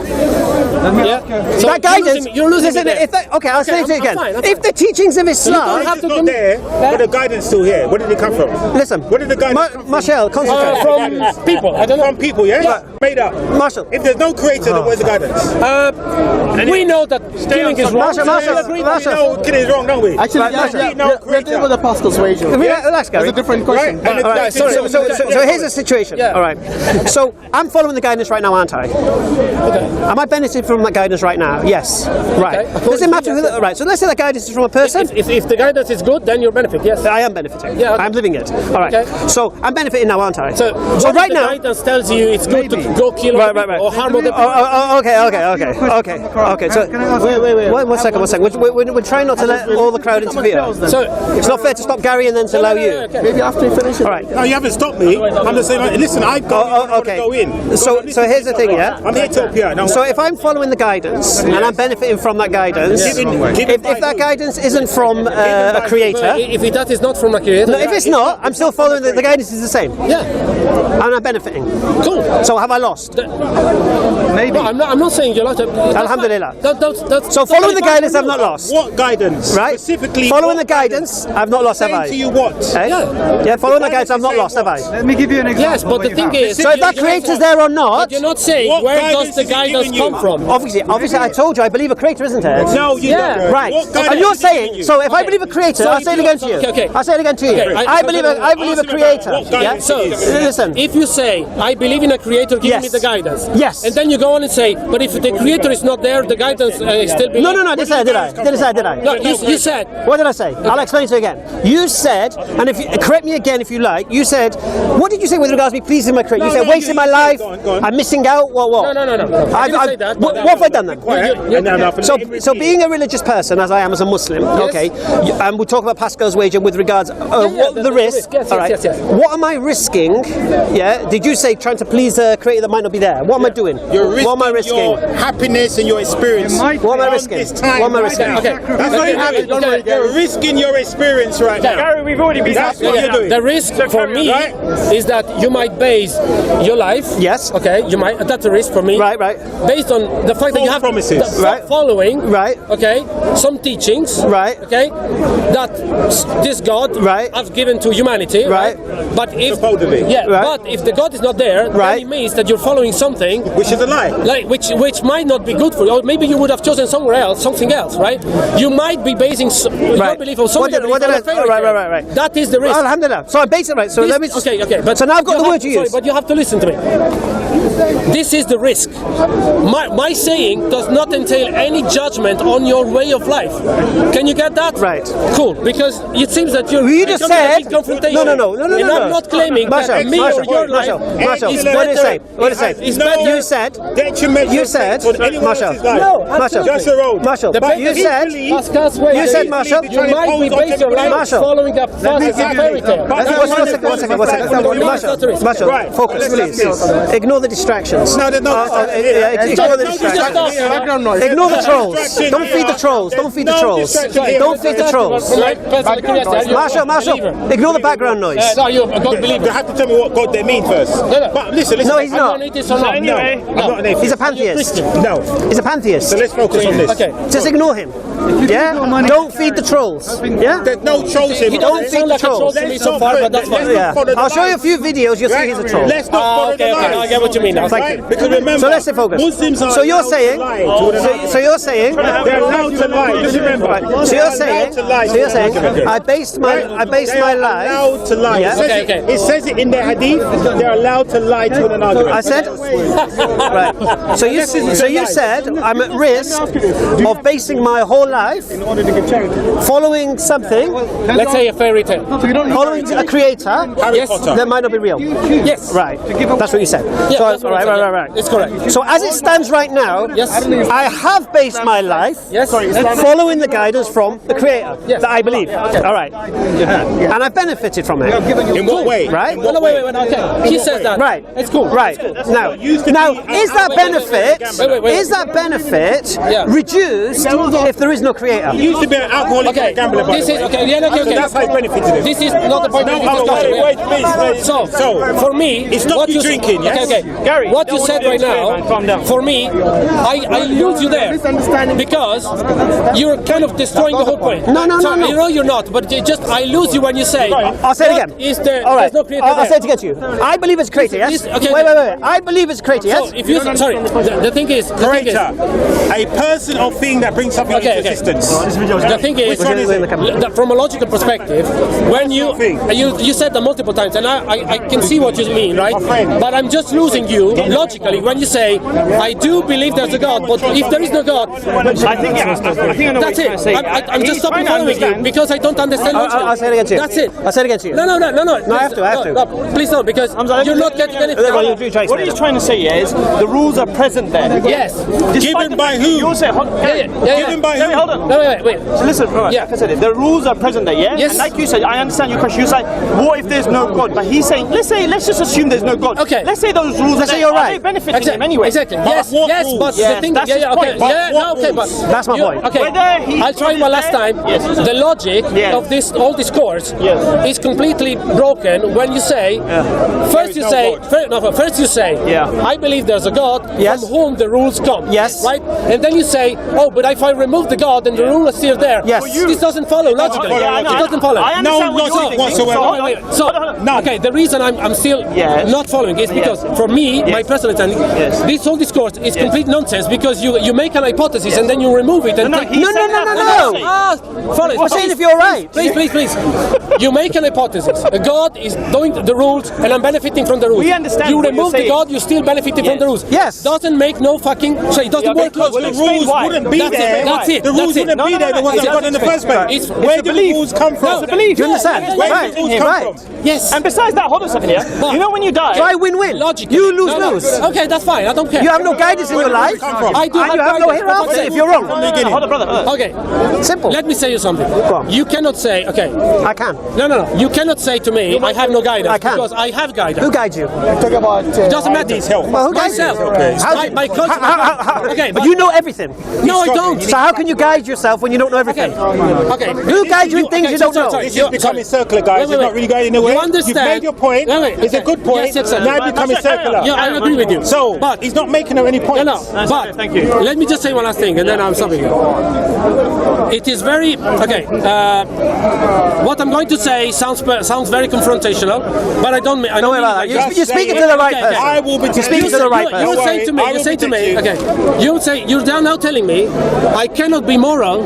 Yeah. So that guidance. You're losing listen, me there. Okay, I'll say it again. Fine. If the teachings of Islam, have to not there, but the guidance still here. Where did it come from? Listen. Where did the guidance come from? Marshall, concentrate. From people. I don't know. From people, yeah? Made up. Marshall. If there's no creator, then where's the guidance? We know that killing is wrong. Marshall. No, killing is wrong, don't we? Actually, we're dealing with apostle persuasion. Relax, Gary. That's a different question. Right. All right, so here's the situation. Yeah. All right. So I'm following the guidance right now, aren't I? Okay. Am I benefiting from that guidance right now? Yes. Right. Okay. Does it matter who? Right. So let's say the guidance is from a person. If the guidance is good, then you benefit. Yes. I am benefiting. Yeah, okay. I'm living it. All right. Okay. So I'm benefiting now, aren't I? So right the now. guidance tells you it's good to go kill Right. or harm other people. Okay. So wait. One second. We're trying not to let all the crowd interfere. So it's not fair to stop Gary and then to allow you. Okay. Maybe after you finish it. All right. No, you haven't stopped me. I'm just saying, listen, I've got to go in. So here's the thing, yeah? I'm here to help you out. Now, So if I'm following the guidance and I'm benefiting from that guidance, if that guidance isn't from a creator, If that is not from a creator, no, if it's not, I'm still following the guidance is the same. yeah, And I'm benefiting. cool. So have I lost? Maybe. No, I'm not saying you're not. Alhamdulillah. That's So following the guidance, I've not lost. what guidance? Right? Specifically, Following what the guidance, I've not lost, have I? saying to you what? Eh? Yeah, following the guidance, I've not lost, have I? Let me give you an example. Yes, but the thing is, So if that creator's there or not, but you're not saying What where guidance does the is he guidance giving you? come from? obviously, I told you, I believe a creator, isn't it? No, you Yeah. don't. Right, What guidance and you're is he giving saying, you? so if I Okay. believe a creator, So I'll if say it you- again to you. okay. I'll say it again to you. Okay, I believe a ask him about creator. what guidance Yeah? it is. Listen, If you say, I believe in a creator giving Yes. me the guidance, Yes. and then you go on and say, but if the creator is not there, the guidance still be. no, I didn't say that, did I? No, you said. What did I say? I'll explain it to you again. You said, and if you, correct me again if you like, you said, what did you say with regards to me pleasing my creator? You said wasting my life, go on. I'm missing out, what? No. I didn't say that. What have I done then? You- So being a religious person, as I am as a Muslim, okay, and we talk about Pascal's wager with regards the risk. Yes, all right. yes. What am I risking? Yeah. Did you say trying to please a creator that might not be there? What am I doing? You're risking, What am I risking? your happiness and your experience. What am I risking? This time, What am I right risking? now. Okay. That's what you're having. Okay. You're risking your experience right now. Gary, we've already been That's what you're doing. The risk for me Right? is that you might base your life. Yes. Okay. You might. That's a risk for me. Right. Based on the fact that you have promises. Right. following. Right. Okay. Some teachings. Right. Okay. That this God Right. has given to humanity. Right. But if Supposedly. yeah. Right. But if the God is not there, Right. then it means that you're following something. Which is a lie. Like which might not be good for you, or maybe you would have chosen somewhere else, something else, right? You might be basing your belief on something. What did I? Right. That is the risk. Alhamdulillah. So I base it right. So let me. Okay. But so now I've got you the have- word you sorry, use. but you have to listen to me. This is the risk. My saying does not entail any judgment on your way of life. Can you get that? Right. Cool. Because it seems that You just said confrontation. no. And I'm not claiming that me or your life is better. What did it say? It's better. You said. Detrimental You said. effect on anyone Marshall. else's life. No, Marshall. absolutely. Just the road. Marshall. The But you better- said. Pascal's way. You said, Marshall. You might be based your life Marshall. following the fairy tale. One second. Marshall. Right. Focus, please. Ignore the distractions. No, there's no Ignore the distractions. Background noise. Ignore the trolls. Don't feed the trolls. Don't feed the trolls. Don't feed the trolls. Marshall. Ignore the background noise. No, you're a God believer. You have to tell me what God they mean first. No. But listen. No, he's not. Anyway, I'm not an atheist. He's a pantheist. No. He's a pantheist. So let's focus on this. Okay. Just ignore him. Yeah? Don't feed the trolls. Yeah? There's no trolls here. Don't feed the like a troll trolls. to me so far, but that's fine. Yeah. I'll show you a few videos, you'll see he's a troll. Let's not follow the lies. I get what you mean now. Thank you. Because remember, So let's stay focused. Muslims are So you're allowed to saying, lie to one another. so you're saying, They're allowed to lie. Just remember. right. So you're saying, I based my life. Allowed to lie. Yeah. Okay. It says it in their hadith. They're allowed to lie to an argument. I said, right. So you said I'm at risk of basing my whole life following something, Let's say a fairy tale. following a creator Harry Potter. that might not be real. Yes. Right. That's what you said. Yeah, So Right. It's correct. So as it stands right now, yes, I have based my life following the guidance from the Creator that I believe. Okay. All right. And I benefited from it. In what way? Right? No, wait. Okay. He says that. Right. It's cool. Right. Now, is that benefit? Is that benefit reduced if there is no Creator? He used to be an alcoholic and a gambler. This is okay. So that's how it benefited him. This is not the point of the discussion. Wait, please. So for me, it's not you drinking. Yes. Okay. Gary, what you said right now, for me, I lose you there because you're kind of destroying the whole point. No. I know you're not, but I lose you when you say. I'll say it again. All right. There's no Creator I'll say it again to you. I believe it's Creator. Yes. Okay. Wait. I believe it's Creator. Yes. So if you sorry, the thing is, Creator, a person or thing that brings something into existence. The thing is, from a logical perspective, when you said that multiple times, and I can see what you mean, right? But I'm just losing you logically when you say, I do believe there's a God, but if there is no God, I think that's it. I'm just stopping following you because I don't understand logically. I'll say it again to you. That's it. I'll say it again to you. No. I have to. No, please don't, because you're not getting anything. What he's trying to say is the rules are present there. Yes. Given by who? You say, Given by who? Hold on. No, wait. So listen, like I said, the rules are present there, yeah? Yes. And like you said, I understand your question. You say, what if there's no God? But he's saying, let's just assume there's no God. Okay. Let's say those rules are you're right. they benefiting him anyway? Exactly. Yes, but the thing, that's his point. But that's my point. Okay. I'll try one last time. The logic of all this course is completely broken when you say, first you say, I believe there's a God from whom the rules come. Yes. Right? And then you say, but if I remove the God and the rule is still there, this doesn't follow logically. It doesn't follow. No logic whatsoever. So, okay, the reason I'm still not following is because for me, my personal understanding, this whole discourse is complete nonsense because you make an hypothesis and then you remove it. And No. Follow. I'm saying if you're right. Please. You make an hypothesis. A God is doing the rules and I'm benefiting from the rules. We understand. You remove the God, you're still benefiting from the rules. Yes. Doesn't make no fucking sense. It doesn't work. Well, the rules wouldn't be there. That's it. The rules wouldn't be there. There wasn't God in the first place. Where do the rules come from? It's the belief. Do you understand? Where do the rules come from? Yes. And besides that, hold on a second here. You know when you die... Try win-win. Logically. You lose. Okay, that's fine. I don't care. You have no guidance in your life. I do and you have no hereafter if you're wrong. Hold on, brother. Okay. Simple. Let me say you something. Go on. You cannot say, I can. No. You cannot say to me, I have no guidance. I can. Because I have guidance. Who guides you? Talk about Doesn't matter. Well, who guides you? Myself. My culture. Okay, but you know everything. No, I don't. So how can you guide yourself when you don't know everything? Okay. Who guides you in things you don't know? This is becoming circular, guys. It's not really going anywhere. You understand? You've made your point. It's a good point. Yes, now it's becoming circular. Yeah, I agree with you. So, but he's not making any points. No. But thank you. Let me just say one last thing, and then I'm stopping you. It is very okay. What I'm going to say sounds very confrontational, but I don't. I don't mean like you're speaking to the right person. I will be speaking to the right person. You say to me. You say to me. Okay. You say you're now telling me I cannot be moral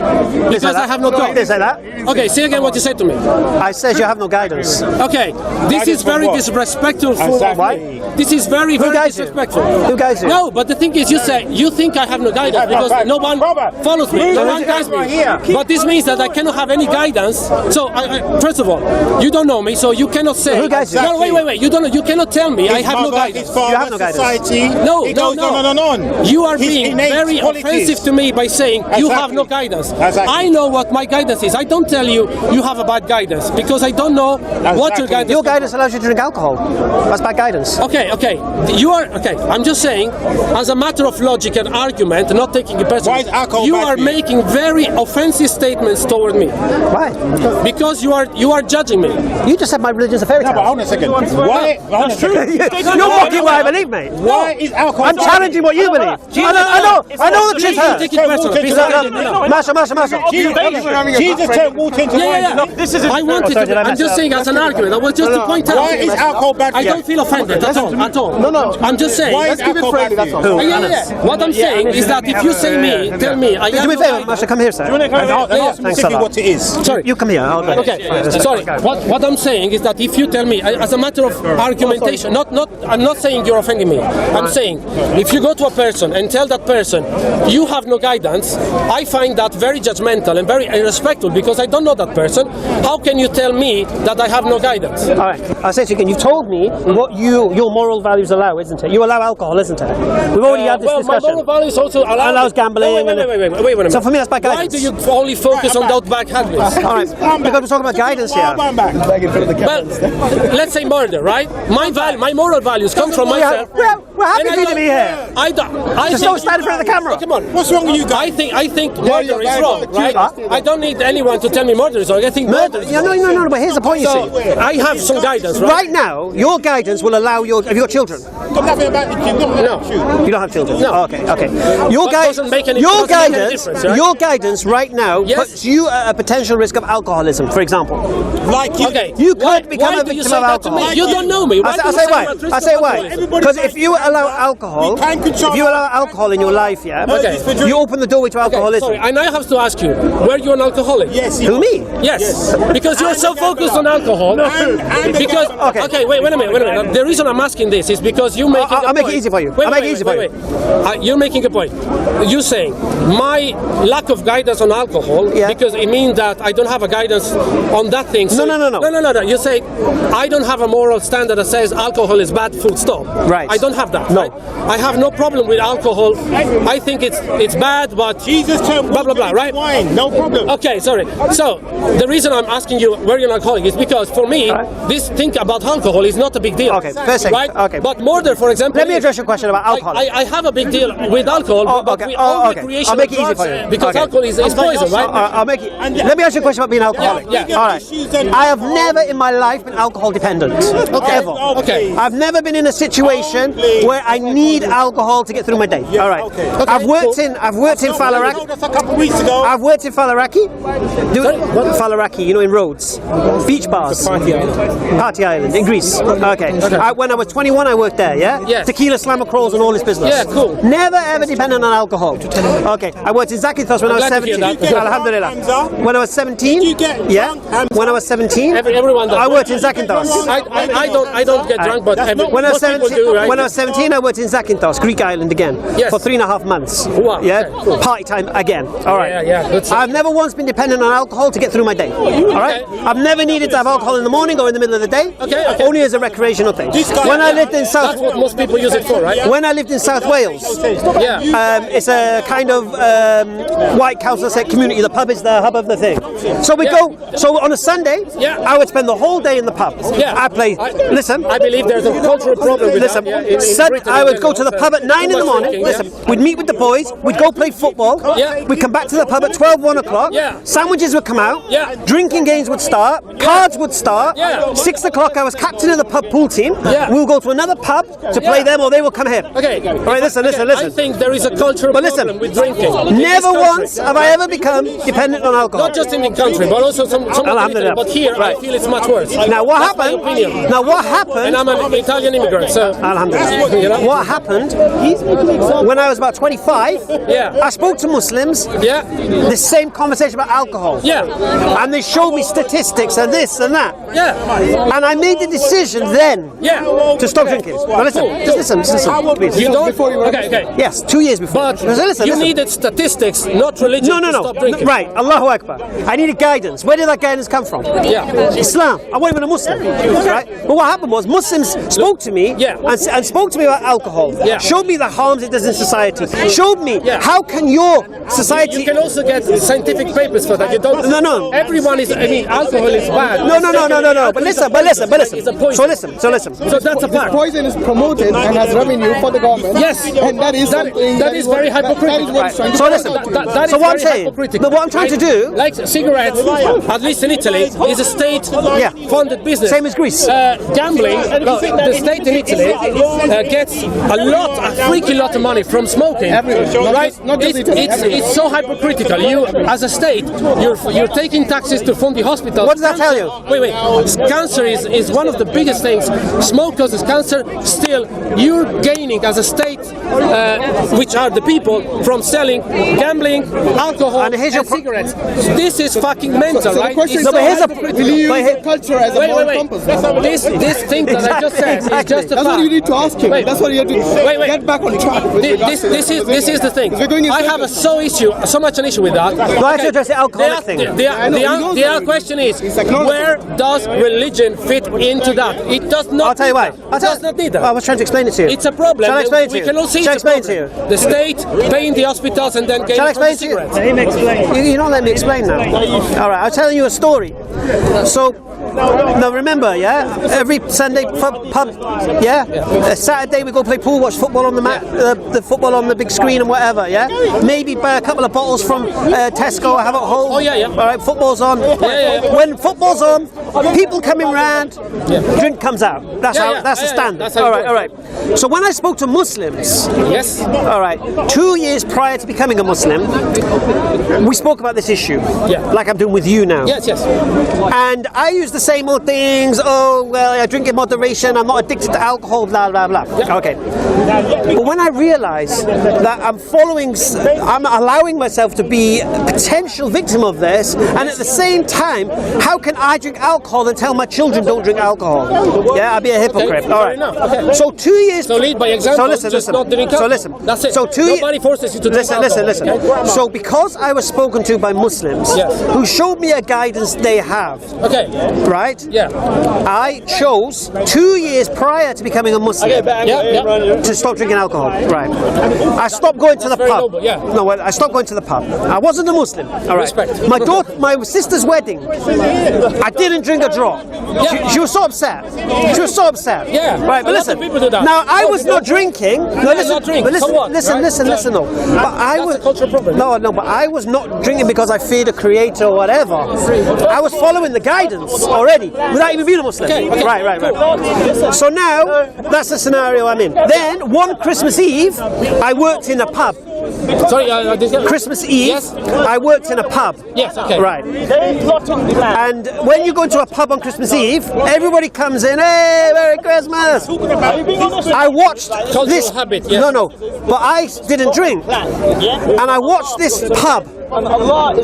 because I have no God. Did I say that? Okay. Say again what you said to me. I said you have no guidance. Okay. This is very disrespectful. Exactly. This is very disrespectful. Who guides you? No, but the thing is, you think I have no guidance because no one follows me. No one guides me. But this means that I cannot have any guidance. So, first of all, you don't know me, so you cannot say. Who guides you? No, wait. You don't know. You cannot tell me I have no guidance. You have no guidance. Society, No. on. You are being very offensive to me by saying you have no guidance. I know what my guidance is. I don't tell you you have a bad guidance because I don't know what your guidance is. Your guidance allows you to drink alcohol. That's bad guidance. Okay. You are okay. I'm just saying, as a matter of logic and argument, not taking it personally. You are making very offensive statements toward me. Why? Because you are judging me. You just said my religion's a fairy tale. No, but hold on a second. That's true. You're mocking what I believe, mate. Why is alcohol? I'm challenging what you believe. I know the truth hurts. Take it personally. Masha. Jesus turned water into wine. I wanted to. I'm just saying as an argument. I was just to point out. Why is alcohol bad for you? I don't feel offended at all. No. I'm just saying. Let's keep it friendly. That's all. Yeah. What I'm saying is that if you say tell me, I do me a favour, Masha, come here, sir. Ask specifically what it is. Sorry. You come here. Okay. Sorry. What I'm saying is that if you tell me, as a matter of argumentation, I'm not saying you're offending me. I'm saying if you go to a person and tell that person you have no guidance, I find that very judgmental and very irrespectful because I don't know that person. How can you tell me that I have no guidance? All right. I'll say it again. You've told me what your moral values values allow, isn't it? You allow alcohol, isn't it? We've already had this discussion. My moral values also allows gambling. Wait a minute. So for me, that's bad guidance. Why do you only focus on those bad habits? All right, because we're talking about guidance here. Well, let's say murder, right? My moral values come from myself. We're happy for you to be here. Just don't stand in front of the camera. Come on. What's wrong with you guys? I think murder is wrong, right? I don't need anyone to tell me murder is wrong. I think murder is wrong. No, but here's the point, you see. I have some guidance, right? Right now, your guidance will allow have you got children? Nothing about the kid. No. You don't have children? No. Oh, okay. Your guidance right now puts you at a potential risk of alcoholism, for example. Like you. Okay. You could become a victim of alcohol. You don't know me. I'll say why. Because if you allow alcohol in your life, you open the doorway to alcoholism. Sorry, and I have to ask you, were you an alcoholic? Yes. Who, me? Yes. Because you're so focused on alcohol. Because wait a minute. The reason I'm asking this is because you make. I'll make it easy for you. You're making a point. You're saying my lack of guidance on alcohol because it means that I don't have a guidance on that thing. So no. You say I don't have a moral standard that says alcohol is bad. Full stop. Right. I don't have that. No. Right? I have no problem with alcohol. I think it's bad, but Jesus told blah blah blah. Right. Wine, no problem. Okay, sorry. So the reason I'm asking you were you an alcoholic is because for me this thing about alcohol is not a big deal. Okay, first thing. Right. Okay. But murder, for example. Let me address your question about alcohol. I have a big deal with alcohol, but with all the creation I'll make it of easy drugs, for you. because alcohol is poison, right? I'll make it. Let me ask you a question about being alcoholic. Yeah. All right. I have never in my life been alcohol dependent. Ever. Okay. I've never been in a situation where I need alcohol to get through my day. All right. Okay. I've worked in Falaraki. That's a couple of weeks ago. I've worked in Falaraki. Falaraki, in Rhodes. Beach bars. Party Island in Greece. Okay. When I was 21, I worked there. Yes. Tequila, slammer crawls, and all this business. Yeah, cool. Never ever dependent on alcohol. Okay. I worked in Zakynthos when I was 17. Alhamdulillah. When I was 17. When I was 17. Everyone does. I worked in Zakynthos. I don't get drunk, but when I was 17, do, right? when I was 17, I worked in Zakynthos, Greek island again, for 3.5 months. Wow. Yeah, Okay, cool. Party time again. All right. Yeah. I've never once been dependent on alcohol to get through my day. All right. I've never needed to have alcohol in the morning or in the middle of the day. Okay. Only as a recreational thing. When I lived in That's what most people use it for, right? When I lived in South Wales, it's a kind of white council estate community. The pub is the hub of the thing. So we go. So on a Sunday, I would spend the whole day in the pub. I play. Listen. I believe there's a cultural problem with that. I would go to the pub at 9 in the morning. Listen, we'd meet with the boys. We'd go play football. We'd come back to the pub at 12, 1 o'clock. Sandwiches would come out. Drinking games would start. Cards would start. 6 o'clock, I was captain of the pub pool team. We'll go to another pub to play them, or they will come here. Okay. All right, listen. I think there is a cultural problem with drinking. Never once have I ever become dependent on alcohol. Not just in the country, but also some but here I feel it's much worse. Now what happened? And I'm an Italian immigrant, so Alhamdulillah. What happened when I was about 25? I spoke to Muslims. The same conversation about alcohol. And they showed me statistics and this and that. And I made the decision then to stop drinking. Now listen, just listen, please. You don't? Okay. Yes, 2 years before. But you needed statistics, not religion. No. Stop drinking. Right, Allahu Akbar. I needed guidance. Where did that guidance come from? Islam. I wasn't even a Muslim. Right? But what happened was Muslims spoke to me and spoke to me about alcohol. Showed me the harms it does in society. Showed me how can your society. You can also get scientific papers for that. You don't. No. Everyone is. Alcohol is bad. No. But listen. So listen. So that's a fact. Poison is promoted and has revenue for the government. Yes. And that is very hypocritical. So listen. So what I'm saying, what I'm trying to do, like cigarettes, at least in Italy, is a state-funded business. Same as Greece. Gambling, the state in Italy gets a freaky lot of money from smoking. Right? It's so hypocritical. You, as a state, you're taking taxes to fund the hospitals. What does that tell you? Wait. Cancer is one of the biggest things. Smoke causes cancer. Still, you're gaining as a state, which are the people, from selling, gambling, alcohol, and cigarettes. This is fucking mental, right? But here's a culture as a moral compass. This thing that I just said is just a fact. That's what you need to ask him. That's what you have to get back on track. This is the thing. I have so much an issue with that. Do I have to address the alcoholic thing? The other question is, where does religion fit into that? It does not. I'll tell you why. It does not need that. I was trying to explain it to you. It's a problem. Shall I explain it to we you? cannot see Shall I it's explain it to you? The state paying the hospitals and then Shall I getting explain the to you? cigarettes. You're not letting me explain now. All right, I'll tell you a story. So, now remember, yeah, every Sunday pub, yeah, Saturday we go play pool, watch football on the mat, the football on the big screen and whatever, yeah. Maybe buy a couple of bottles from Tesco, have at home. Oh yeah. All right, football's on. Yeah. When football's on, people coming round, drink comes out. That's the standard. That's how all right. So when I spoke to Muslims, yes, all right, 2 years prior to becoming a Muslim, we spoke about this issue, like I'm doing with you now. Yes. And I use the same old things. Oh well, I drink in moderation. I'm not addicted to alcohol. Blah blah blah. Yeah. Okay. But when I realise that I'm allowing myself to be a potential victim of this, and at the same time, how can I drink alcohol and tell my children don't drink alcohol? Yeah, I'd be a hypocrite. Okay, all right. Okay. So 2 years. So lead by example. So listen. Not drink alcohol. So listen. That's it. So nobody forces you to drink alcohol. Listen. Okay? So because I was spoken to by Muslims who showed me a guidance they have. Okay. Right? Yeah. I chose 2 years prior to becoming a Muslim to stop drinking alcohol. Right. I stopped going to the pub. Noble, yeah. No, well, I stopped going to the pub. I wasn't a Muslim. All right. Respect. My sister's wedding, I didn't drink a drop. She was so upset. Yeah. Right, but listen. People do that. Now I was not drinking. No, listen. Not drink. But listen. So what, Listen. No. But I was. That's a cultural problem. No. But I was not drinking because I feared a creator or whatever. I was following the guidance already without even being a Muslim. Okay. Right. So now that's the scenario I'm in. Then one Christmas Eve, I worked in a pub. Sorry, Christmas Eve, yes. I worked in a pub. Yes, okay. Right. And when you go into a pub on Christmas Eve, everybody comes in, hey, Merry Christmas. I watched this habit, yes. No, but I didn't drink. And I watched this pub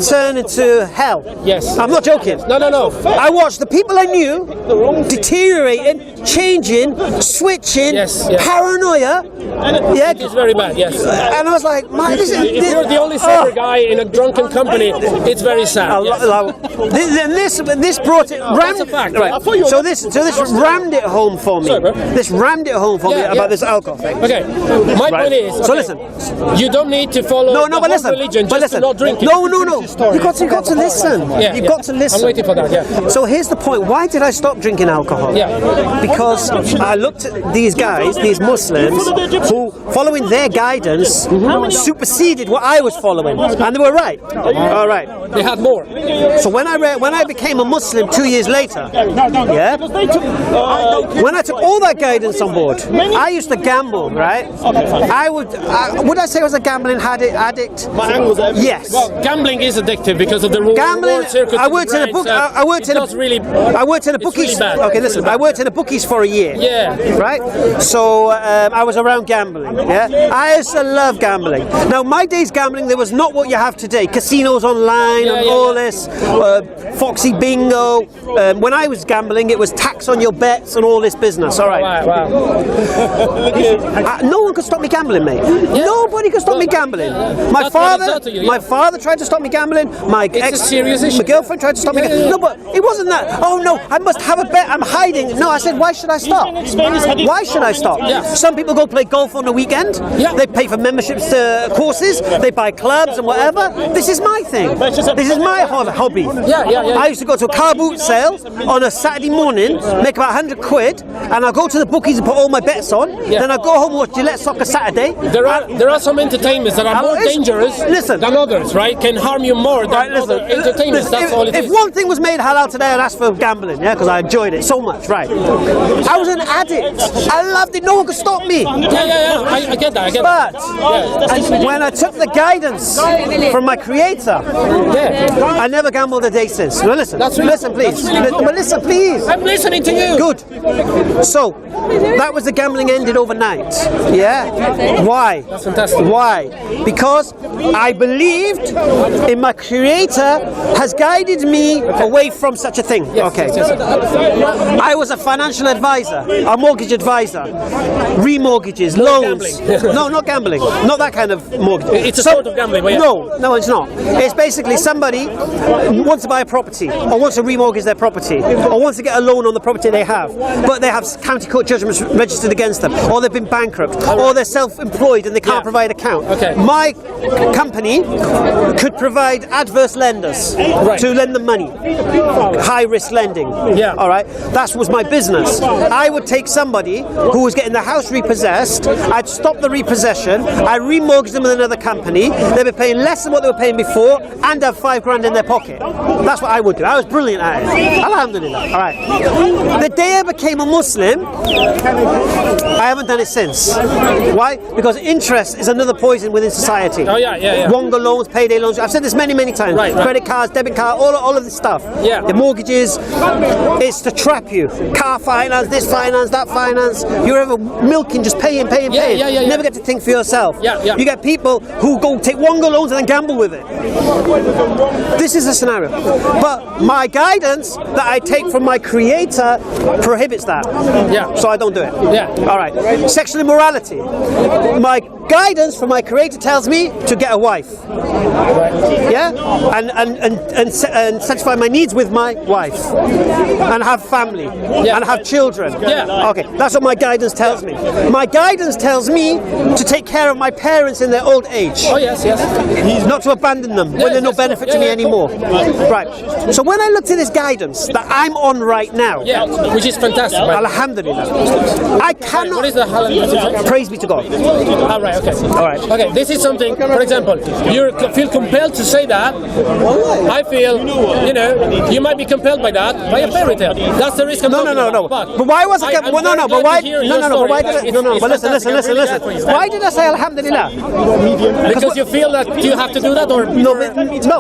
turn into hell. Yes. I'm not joking. No. I watched the people I knew deteriorating, changing, switching, paranoia. Yeah. It's very bad, yes. And I was like, if you're the only sober guy in a drunken company, it's very sad. Yes. This brought it. That's a fact. Right. So this rammed it home for me. This rammed it home for me about this alcohol thing. Okay. My point is. Okay, so listen. You don't need to follow religion just to not drink. No. You got to listen. You've got to listen. I'm waiting for that. Yeah. So here's the point. Why did I stop drinking alcohol? Yeah. Because I looked at these guys, these Muslims, who, following their guidance, superseded what I was following, and they were right. All right. They had more. So when I became a Muslim 2 years later, when I took all that guidance on board, I used to gamble, right? Would I say I was a gambling addict? Yes. Well, gambling is addictive because of the reward circuit. I worked in a book. I worked in a bookies. Really okay, listen. I worked in a bookies for a year. Yeah. Right. So I was around gambling. Yeah. I used to love gambling. Now my days gambling, there was not what you have today. Casinos online and all this. Foxy bingo. When I was gambling, it was tax on your bets and all this business. All right. Wow. No one could stop me gambling, mate. Yeah. Nobody could stop me gambling. My father tried to stop me gambling. My girlfriend tried to stop me gambling. No, but it wasn't that. Oh no, I must have a bet. I'm hiding. No, I said, why should I stop? Why should I stop? Yeah. Some people go play golf on the weekend. Yeah. They pay for memberships to courses. They buy clubs and whatever. This is my thing. This is my hobby. Yeah. I used to go to a car boot sale on a Saturday morning, make about 100 quid, and I'll go to the bookies and put all my bets on. Yeah. Then I'll go home and watch Gillette Soccer Saturday. There are some entertainments that are more dangerous than others, right? Can harm you more than other entertainments. That's all it is. If one thing was made halal today, I'd ask for gambling, because I enjoyed it so much, right? I was an addict. I loved it. No one could stop me. Yeah. I get that. But when I took the guidance from my creator, I never gambled a day since. Well, listen, please. Listen, please. I'm listening to you. Good. So that was the gambling ended overnight. Yeah. Why? That's fantastic. Why? Because I believed good in my creator has guided me away from such a thing. Okay. I was a financial advisor, a mortgage advisor, remortgages, loans. No, not gambling. Not that kind of mortgage. It's a sort of gambling. No, it's not. It's basically somebody wants to buy a property or wants to remortgage their property or wants to get a loan on the property they have, but they have county court judgments registered against them, or they've been bankrupt, or they're self-employed and they can't provide account. My company could provide adverse lenders to lend them money, high-risk lending. All right, that was my business. I would take somebody who was getting the house repossessed, I'd stop the repossession, I'd remortgage them with another company, they'd be paying less than what they were paying before and have $5,000 in their pocket. That's what I would do. I was brilliant at it. Alhamdulillah. All right. The day I became a Muslim, I haven't done it since. Why? Because interest is another poison within society. Wonga loans, payday loans. I've said this many times. Credit cards, debit cards, all of this stuff. The mortgages, it's to trap you. Car finance, this finance, that finance. You're ever milking, just paying. You never get to think for yourself. You get people who go take Wonga loans and then gamble with it. This is a scenario. But my guidance that I take from my creator prohibits that. So I don't do it. All right. Sexual immorality. My guidance from my creator tells me to get a wife. And satisfy my needs with my wife. And have family. And have children. Okay. That's what my guidance tells me. My guidance tells me to take care of my parents in their old age. Not to abandon them when they're no benefit to me anymore. Right. So when I look to this guidance that I'm on right now, which is fantastic. Alhamdulillah. I cannot. What is the halal? Praise be to God. All right. Okay. This is something. For example, you feel compelled to say that. I feel, you might be compelled by that by a fairy tale. That's the risk. No. But why was it? But why? But why did? But listen. Why did I say Alhamdulillah? Because you feel that you have to do that, or no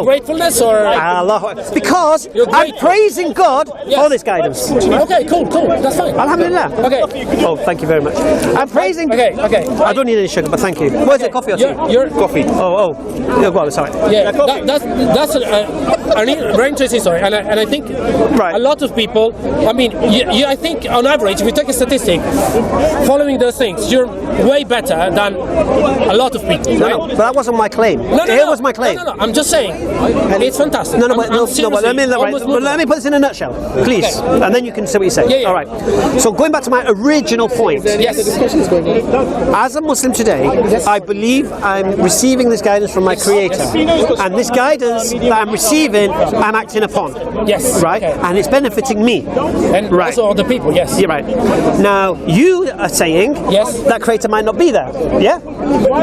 gratefulness, or Allah. Because I'm praising God for this guidance. Okay, cool. That's fine. Alhamdulillah. Okay. Oh, thank you very much. I'm praising. Okay. I don't need any sugar, but thank you. Where's the coffee or tea? Your coffee. Oh. Yeah, go on, sorry. Yeah, that's a very interesting story, and I think a lot of people. I mean, I think on average, if we take a statistic, following those things, you're way better than a lot of people. Right? No, but that wasn't my claim. It was my claim. No. I'm just saying, it's fantastic. But let me put this in a nutshell, please, and then you can say what you say. All right. So going back to my original point. Yes. As a Muslim today, I believe I'm receiving this guidance from my Creator, and this guidance that I'm receiving, I'm acting upon. Yes. Right. Okay. And it's benefiting me. And also other people. Yes. You're right. Now you are saying that Creator might not be there. Yeah.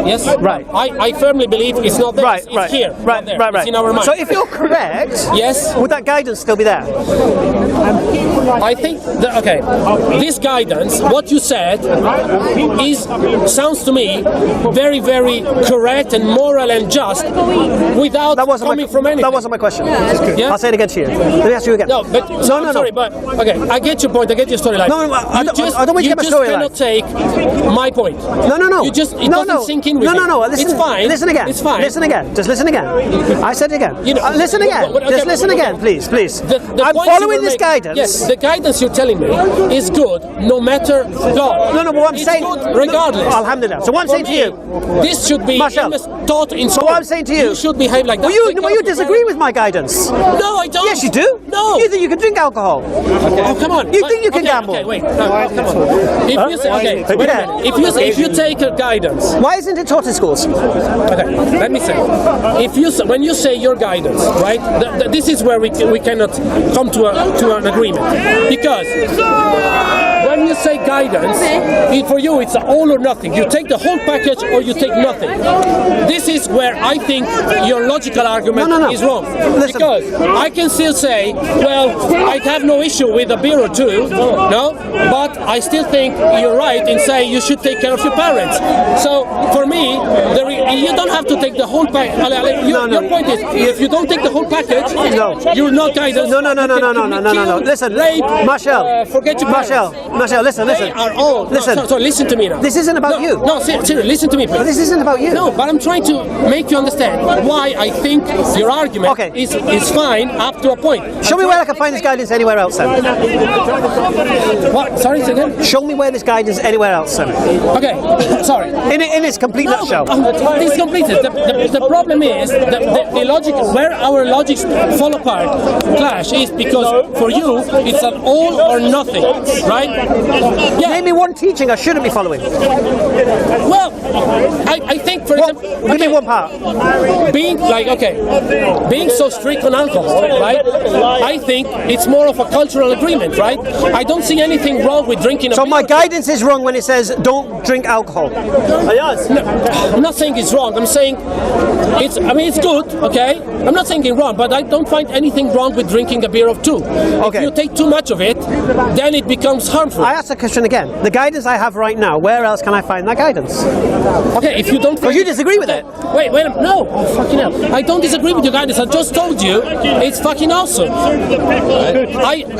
Yes. Right. I firmly believe it's not there. It's here. Right. It's in our mind. So if you're correct, would that guidance still be there? I think that, this guidance, what you said, sounds to me very, very correct and moral and just, without coming from anything. That wasn't my question. I'll say it again to you. Let me ask you again. No, but sorry, but I get your point. I get your storyline. I don't want you to get my storyline. You just cannot take my point. No. It doesn't sink in with me. No. Listen, it's fine. Listen again. It's fine. Listen again. Just listen again. I said it again. Listen again. Just listen again, please. I'm following this guidance. Yes, the guidance you're telling me is good, no matter God. No, but what I'm saying, good regardless. Alhamdulillah. So what I'm saying to you, this should be taught in school. So what I'm saying to you, should behave like that. Well, you disagree with my guidance. No, I don't. Yes, you do. No. You think you can drink alcohol? Oh, come on. You think you can gamble? Okay, wait. No, come on. If you say, wait a minute. If you take a guidance, why isn't it taught in schools? Okay, let me say. When you say your guidance, right? This is where we cannot come to an agreement, because when you say guidance, for you it's all or nothing. You take the whole package or you take nothing. This is where I think your logical argument is wrong. Listen. Because I can still say, well, I have no issue with a beer or two, but I still think you're right in saying you should take care of your parents. So for me, you don't have to take the whole package. Your point is, if you don't take the whole package, you're not guidance. No. Listen, rape, Marshall, forget your parents. Marcel, listen. They are all. Listen. No, sorry, listen to me now. This isn't about you. No, seriously, listen to me, please. But this isn't about you. No, but I'm trying to make you understand why I think your argument is fine up to a point. Show me where I can find this guidance anywhere else, then. What? Sorry, say again? Show me where this guidance anywhere else, then. Okay, sorry. In its complete nutshell. It's completed. The problem is the logic, where our logics fall apart, clash, is because for you it's an all or nothing, right? Yeah. Name me one teaching I shouldn't be following. Well, I think, for example, give me one part. Being so strict on alcohol, right? I think it's more of a cultural agreement, right? I don't see anything wrong with drinking. So my guidance is wrong when it says don't drink alcohol. No, I'm not saying it's wrong. I'm saying it's good, okay? I'm not saying it's wrong, but I don't find anything wrong with drinking a beer of two. Okay. If you take too much of it, then it becomes harmful. I ask the question again. The guidance I have right now, where else can I find that guidance? Okay, if you don't... Because you disagree with it. Wait, no. Oh, fucking hell. I don't disagree with your guidance. I just told you it's fucking awesome.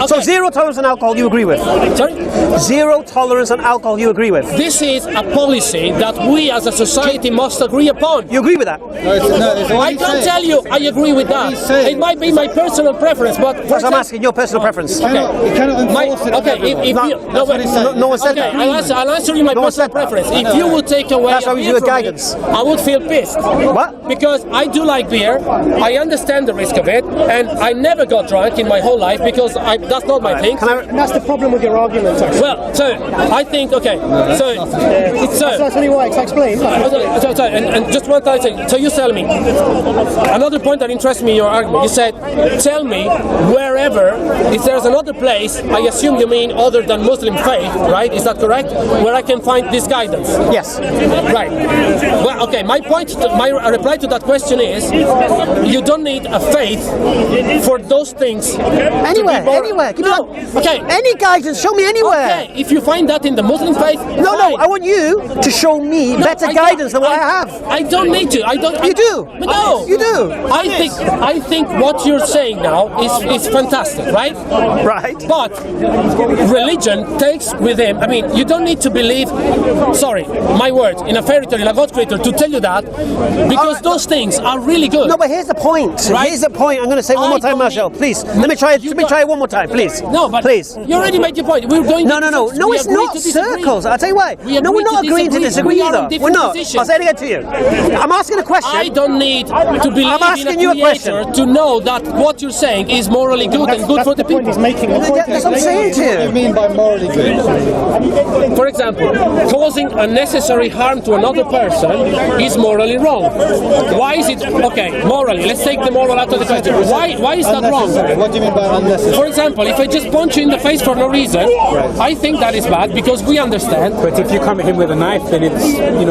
So zero tolerance on alcohol you agree with? Sorry? Zero tolerance on alcohol you agree with? This is a policy that we as a society must agree upon. You agree with that? I can't tell you I agree with that. It might be my personal preference, but... That's what I'm asking, your personal preference. You cannot enforce it. No one said that. I'll answer you my personal preference. If you would take away that's why we do a guidance. I would feel pissed. What? Because I do like beer, I understand the risk of it, and I never got drunk in my whole life because that's not my thing. And that's the problem with your argument, actually. Well, so I think, so that's only why, explain. and just one thing. So you tell me another point that interests me in your argument. You said, tell me wherever, if there's another place, I assume you mean other than Muslim faith, right? Is that correct? Where I can find this guidance? Yes. Right. Well, okay. My reply to that question is, you don't need a faith for those things. Anywhere. No. Okay. Any guidance. Show me anywhere. Okay. If you find that in the Muslim faith. No. I want you to show me better guidance than what I have. I don't need to. You do. No. You do. I think what you're saying now is fantastic, right? Right. But religion takes with him. I mean, you don't need to believe. Sorry, my word. In a fairy tale, in a God creator, to tell you that, because those things are really good. No, but here's the point. Right? Here's the point. I'm going to say it one more time, Marshall. Please. Let me try it one more time, please. No, but please. You already made your point. We're going. No. It's not circles. I'll tell you why. We're not agreeing to disagree either. We're not. I'll say it again to you. I'm asking a question. I don't need to believe in a creator to know that what you're saying is morally good and good for the people. He's making. That's what I'm saying to you. What do you mean by morally good? For example, causing unnecessary harm to another person is morally wrong. Why is it okay? Morally, let's take the moral out of the question. Why is that wrong? What do you mean by unnecessary? For example, if I just punch you in the face for no reason, I think that is bad because we understand. But if you come at him with a knife, then it's,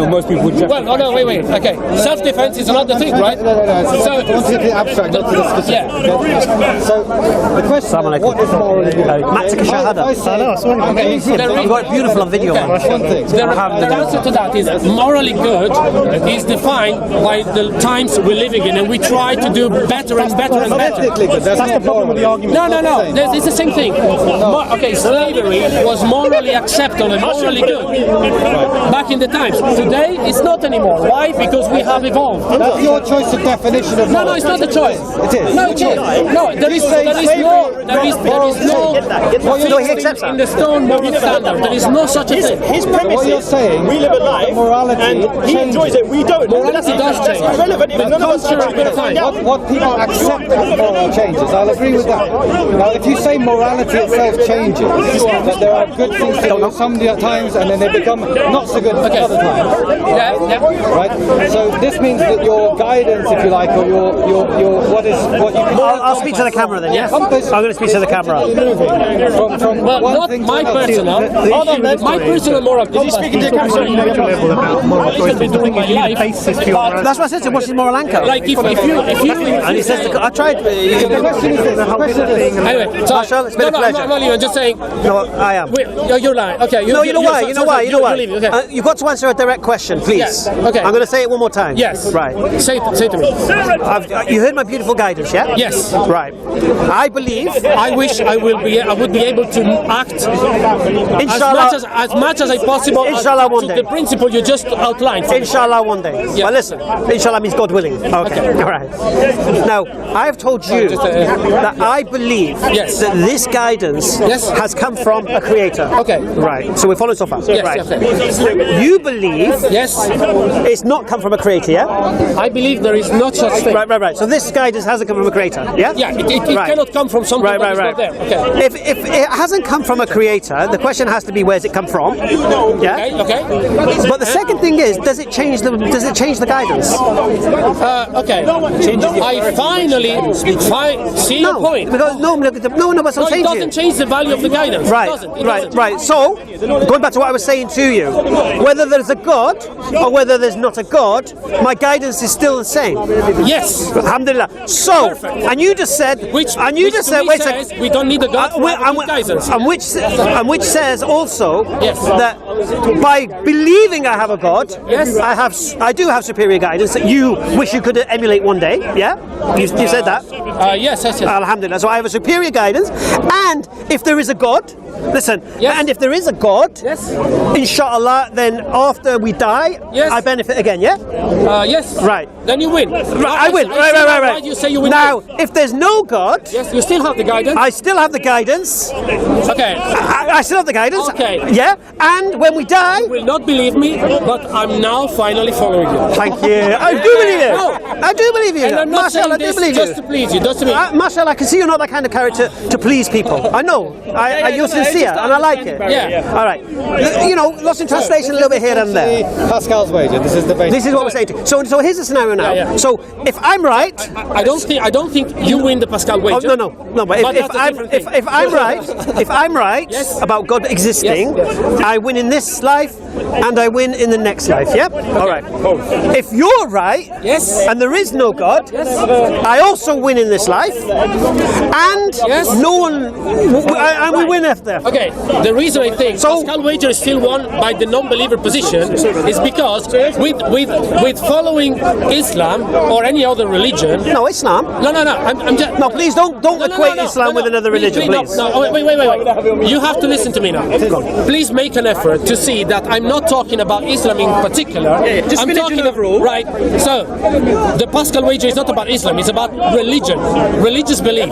most people would just... Well, no, wait. Okay, self-defense is another thing, right? No. So, I want to get the abstract, not to the specific. Yeah. So, the question is, what is morally good? You've got beautiful on video. The answer to that is morally good is defined by the times we're living in, and we try to do better and better and better. That's the problem with the argument. No. It's the same thing. Slavery was morally acceptable and morally good back in the times. Today, it's not anymore. Why? Because we have evolved. That's your choice of definition of No, it's not a choice. It is. No, it is. No, there is no in the stone moral standard. There is no such a thing. His premise what you're saying, we live a life, morality and he enjoys it, we don't. Morality does change. That's irrelevant. None of us are going to find out. What people accept as moral changes, I'll agree with that. Now, if you say morality itself changes, that there are good things to do some times and then they become not so good other times. Yeah. Right? So this means that your guidance, if you like, or your what you can... I'll speak to the camera then, yes? I'm going to speak to the camera. From Well, one not thing to my another. personal. My personal moral compass. speaking to the camera? That's what I said to him. What's his moral anchor? Like if you And he says, I tried. The question is this. anyway, sorry. Marshall, it's been a pleasure. I'm not leaving. I'm just saying. No, I am. You're lying. Okay. No, you know why? You're leaving. Okay. You've got to answer a direct question, please. Yes. Okay. I'm going to say it one more time. Yes. Right. Say to me. You heard my beautiful guidance, yeah? Yes. Right. I believe. I wish I would be able to act Inshallah, as much as possible. Inshallah, one day. The principle you just outlined. Inshallah, one day. Yeah. But listen, inshallah means God willing. Okay, all right. Now, I've told you that I believe that this guidance has come from a creator. Okay. Right. So we're following so far. Yes, right. yes. You believe it's not come from a creator, yeah? I believe there is not such thing. Right. So this guidance hasn't come from a creator, yeah? Yeah, it cannot come from something that is not there. Okay. If it hasn't come from a creator, the question has to be, where's it come from? Yeah. Okay. But the second thing is, does it change the guidance? Okay. I finally see your point. Because but I'm saying it doesn't change the value of the guidance. Right. It doesn't. Right. So, going back to what I was saying to you, whether there's a God or whether there's not a God, my guidance is still the same. Yes. Alhamdulillah. So, perfect. And you just said, wait a second. We don't need a God for guidance. And which says also that by believing I have a God, I do have superior guidance that you wish you could emulate one day. Yeah, you said that. Yes. Alhamdulillah. So I have a superior guidance, and if there is a God, listen. Yes. And if there is a God, inshallah, then after we die, I benefit again. Yeah. Yes. Right. Then you win. I win. Right. Why do you say you win? Now, if there's no God, you still have the guidance. I still have the guidance. Okay. I still have the guidance. Okay. Yeah. And when we die, you will not believe me, but I'm now finally following you. Thank you. I do believe you. No. I do believe you. And I'm not Mashallah, saying I do believe just you. to please you, just to me. Mashallah, I can see you're not that kind of character to please people. I know. You're sincere, and I like it. Yeah. All right. You know, lost in translation a little bit here and there. Pascal's wager. This is the basic. This is what we're saying. So here's the scenario now. Yeah. So if I'm right, I don't think you win the Pascal wager. Oh, no. But if I'm right about God existing, I win in this life and I win in the next life. Yeah. All right. If you're right, and there is no God, I also win in this life, and no one, and we win after. Okay. The reason I think Pascal wager is still won by the non-believer position is because with following Islam or any other religion. No, Islam. No. I'm just, no, please don't equate Islam with another religion, please. No, wait. You have to listen to me now. Please make an effort to see that I'm not talking about Islam in particular. Just I'm talking overall. Right. So the Pascal wager is not about Islam. It's about religion, religious belief.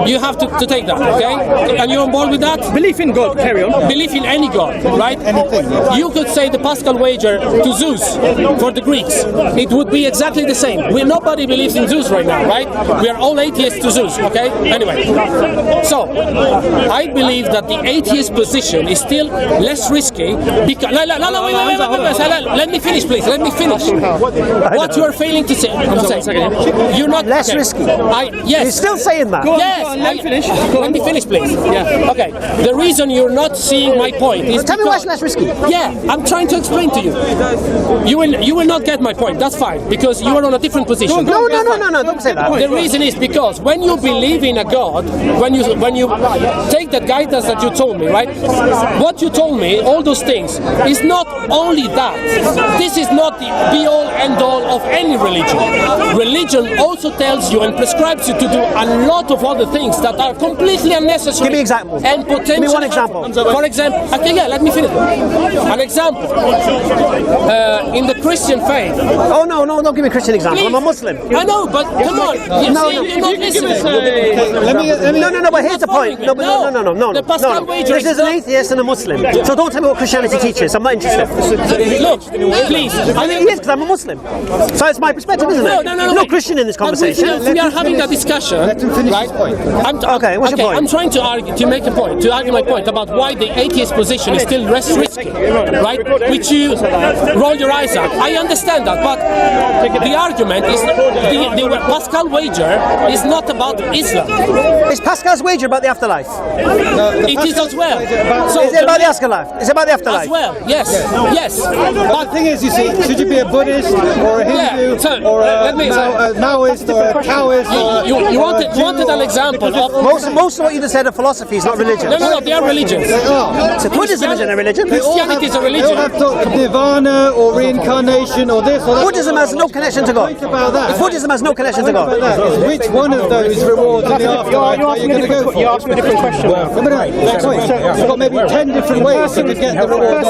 You have to take that. Okay. And you're on board with that? Belief in God. Carry on. Belief in any God, right? You could say the Pascal wager to Zeus for the Greeks. It would be exactly the same. Nobody believes in Zeus right now, right? We are all atheists to Zeus, okay? Anyway, so I believe that the atheist position is still less risky because... wait. Let me finish, please. Let me finish. What you are failing to say... You're not... Less risky? Yes. You're still saying that? Yes. Let me finish, please. Yeah. Okay. The reason you're not seeing my point is Tell me why it's less risky. Yeah, I'm trying to explain to you. You will not get my point. That's fine because you are on a different position. No, don't say that. The reason is because when you believe in a God, when you take the guidance that you told me, right? What you told me, all those things, is not only that. This is not the be-all, end-all of any religion. Religion also tells you and prescribes you to do a lot of other things that are completely unnecessary. Give me an example. And potentially. Give me one example. For example, okay, let me finish. An example. In the Christian faith. Oh no, don't give me a Christian example. I'm a Muslim. I know, but come on. You're not listening. No, but here's the point. No. The Pascal wager This is an atheist and a Muslim. So don't tell me what Christianity teaches. I'm not interested. Look, please. Yes, because I'm a Muslim. So it's my perspective, isn't it? No Christian in this conversation. We are having a discussion. Let him finish his point. Okay, what's your point? I'm trying to argue my point about why the atheist position is still less risky, right? Which you roll your eyes at. I understand that, but the argument is the Pascal wager is not about Islam. Is Pascal's wager about the afterlife? It is as well. So is it about the afterlife? Is it about the afterlife? As well, yes. But the thing is, you see, should you be a Buddhist or a Hindu or a Maoist or a Taoist? You wanted an example of most of what you just said are philosophies, not religions. No, they are religions. So Buddhism isn't a religion. Christianity is a religion. They all have nirvana or reincarnation or this or that. Buddhism has no connection to God. Think about that. Buddhism has no connection to God. Which one of those rewards in the afterlife are you going to go for? You're asking a different question. choice. You've got maybe 10 different ways to get the reward.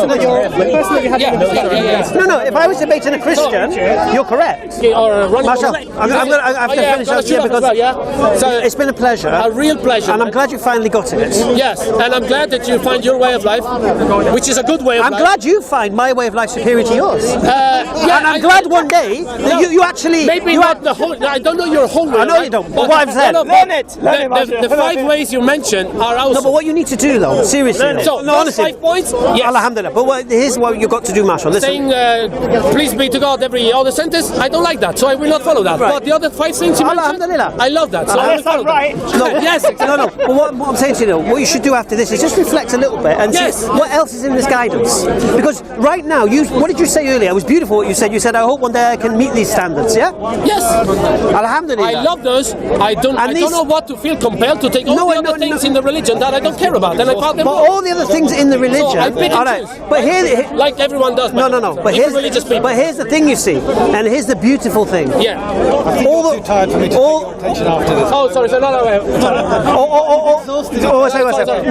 No, if I was debating a Christian, you're correct. Marshall, I'm going to have to finish up here because so it's been a pleasure. A real pleasure. And I'm glad you finally got it. Yes, and I'm glad that you find your way of life, which is a good way of life. I'm glad you find my way of life superior to yours. And I'm glad one day that you actually... Maybe not the whole... I don't know your whole way. I know you don't, but what I've said... The 5 ways you mentioned are also... No, but what you need to do, though, seriously... So, no, honestly... 5 points? Yes. Alhamdulillah. But here's what you've got to do, Marshall. Listen. Saying, please be to God every other sentence, I don't like that, so I will not follow that. Right. But the other 5 things you mentioned, I love that, so I will follow that. No, yes, no. But what I'm saying to you, what you should do after this is just reflect a little bit and see what else is in this guidance. Because right now, what did you say earlier? It was beautiful what you said. You said, I hope one day I can meet these standards, yeah? Yes. Alhamdulillah. I love those. I don't know what to feel compelled to take all the other things in the religion that I don't care about. And I call them all the other things in the religion. So I pick and choose. But here, like everyone does. No. But here's the thing you see, and here's the beautiful thing. Yeah. I think you're too tired for me to take attention after this. Oh, sorry.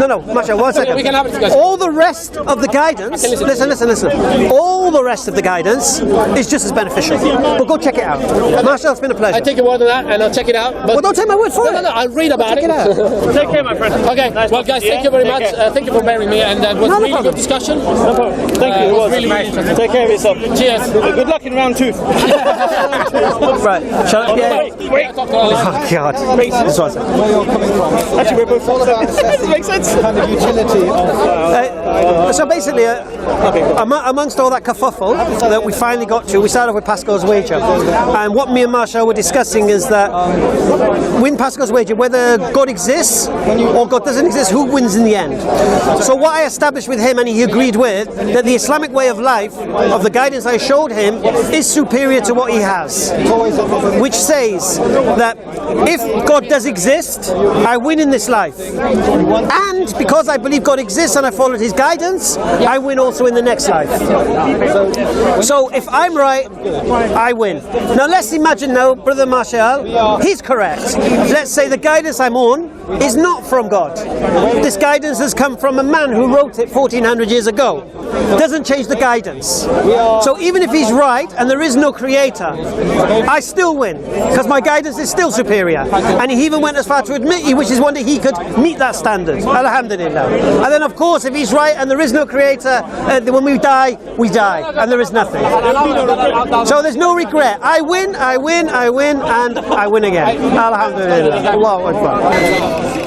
No, Masha, 1 second. We can have it together. All the rest of the guidance, listen. All the rest of the guidance is just as beneficial. But go check it out. Masha, it's been a pleasure. I take your word on that and I'll check it out. But well, don't take my word for it. No, I'll read about it. Take care, my friend. Okay, well, guys, thank you very much. Thank you for bearing me, and it was a really good discussion. No problem. Thank you. It was really nice. Take care of yourself. Cheers. Good luck in round 2. Right. Shall I? Wait. Oh, God. This was it. Where you're coming from. Actually, we're both all about that makes sense. kind of utility of... So basically, amongst all that kerfuffle that we finally got to, we started with Pascal's wager. And what me and Marshall were discussing is that with Pascal's wager, whether God exists or God doesn't exist, who wins in the end? So what I established with him, and he agreed with, that the Islamic way of life, of the guidance I showed him, is superior to what he has. Which says that if God does exist, I win in this life. And because I believe God exists and I followed his guidance, I win also in the next life. So if I'm right, I win. Now let's imagine now, Brother Marshall, he's correct. Let's say the guidance I'm on is not from God. This guidance has come from a man who wrote it 1400 years ago. Doesn't change the guidance. So even if he's right and there is no creator, I still win because my guidance is still superior. And he even went as far to admit he wishes one day he could meet that standard. Alhamdulillah. And then of course if he's right and there is no creator, when we die and there is nothing. So there's no regret. I win, and I win again. Alhamdulillah. Allahu Akbar.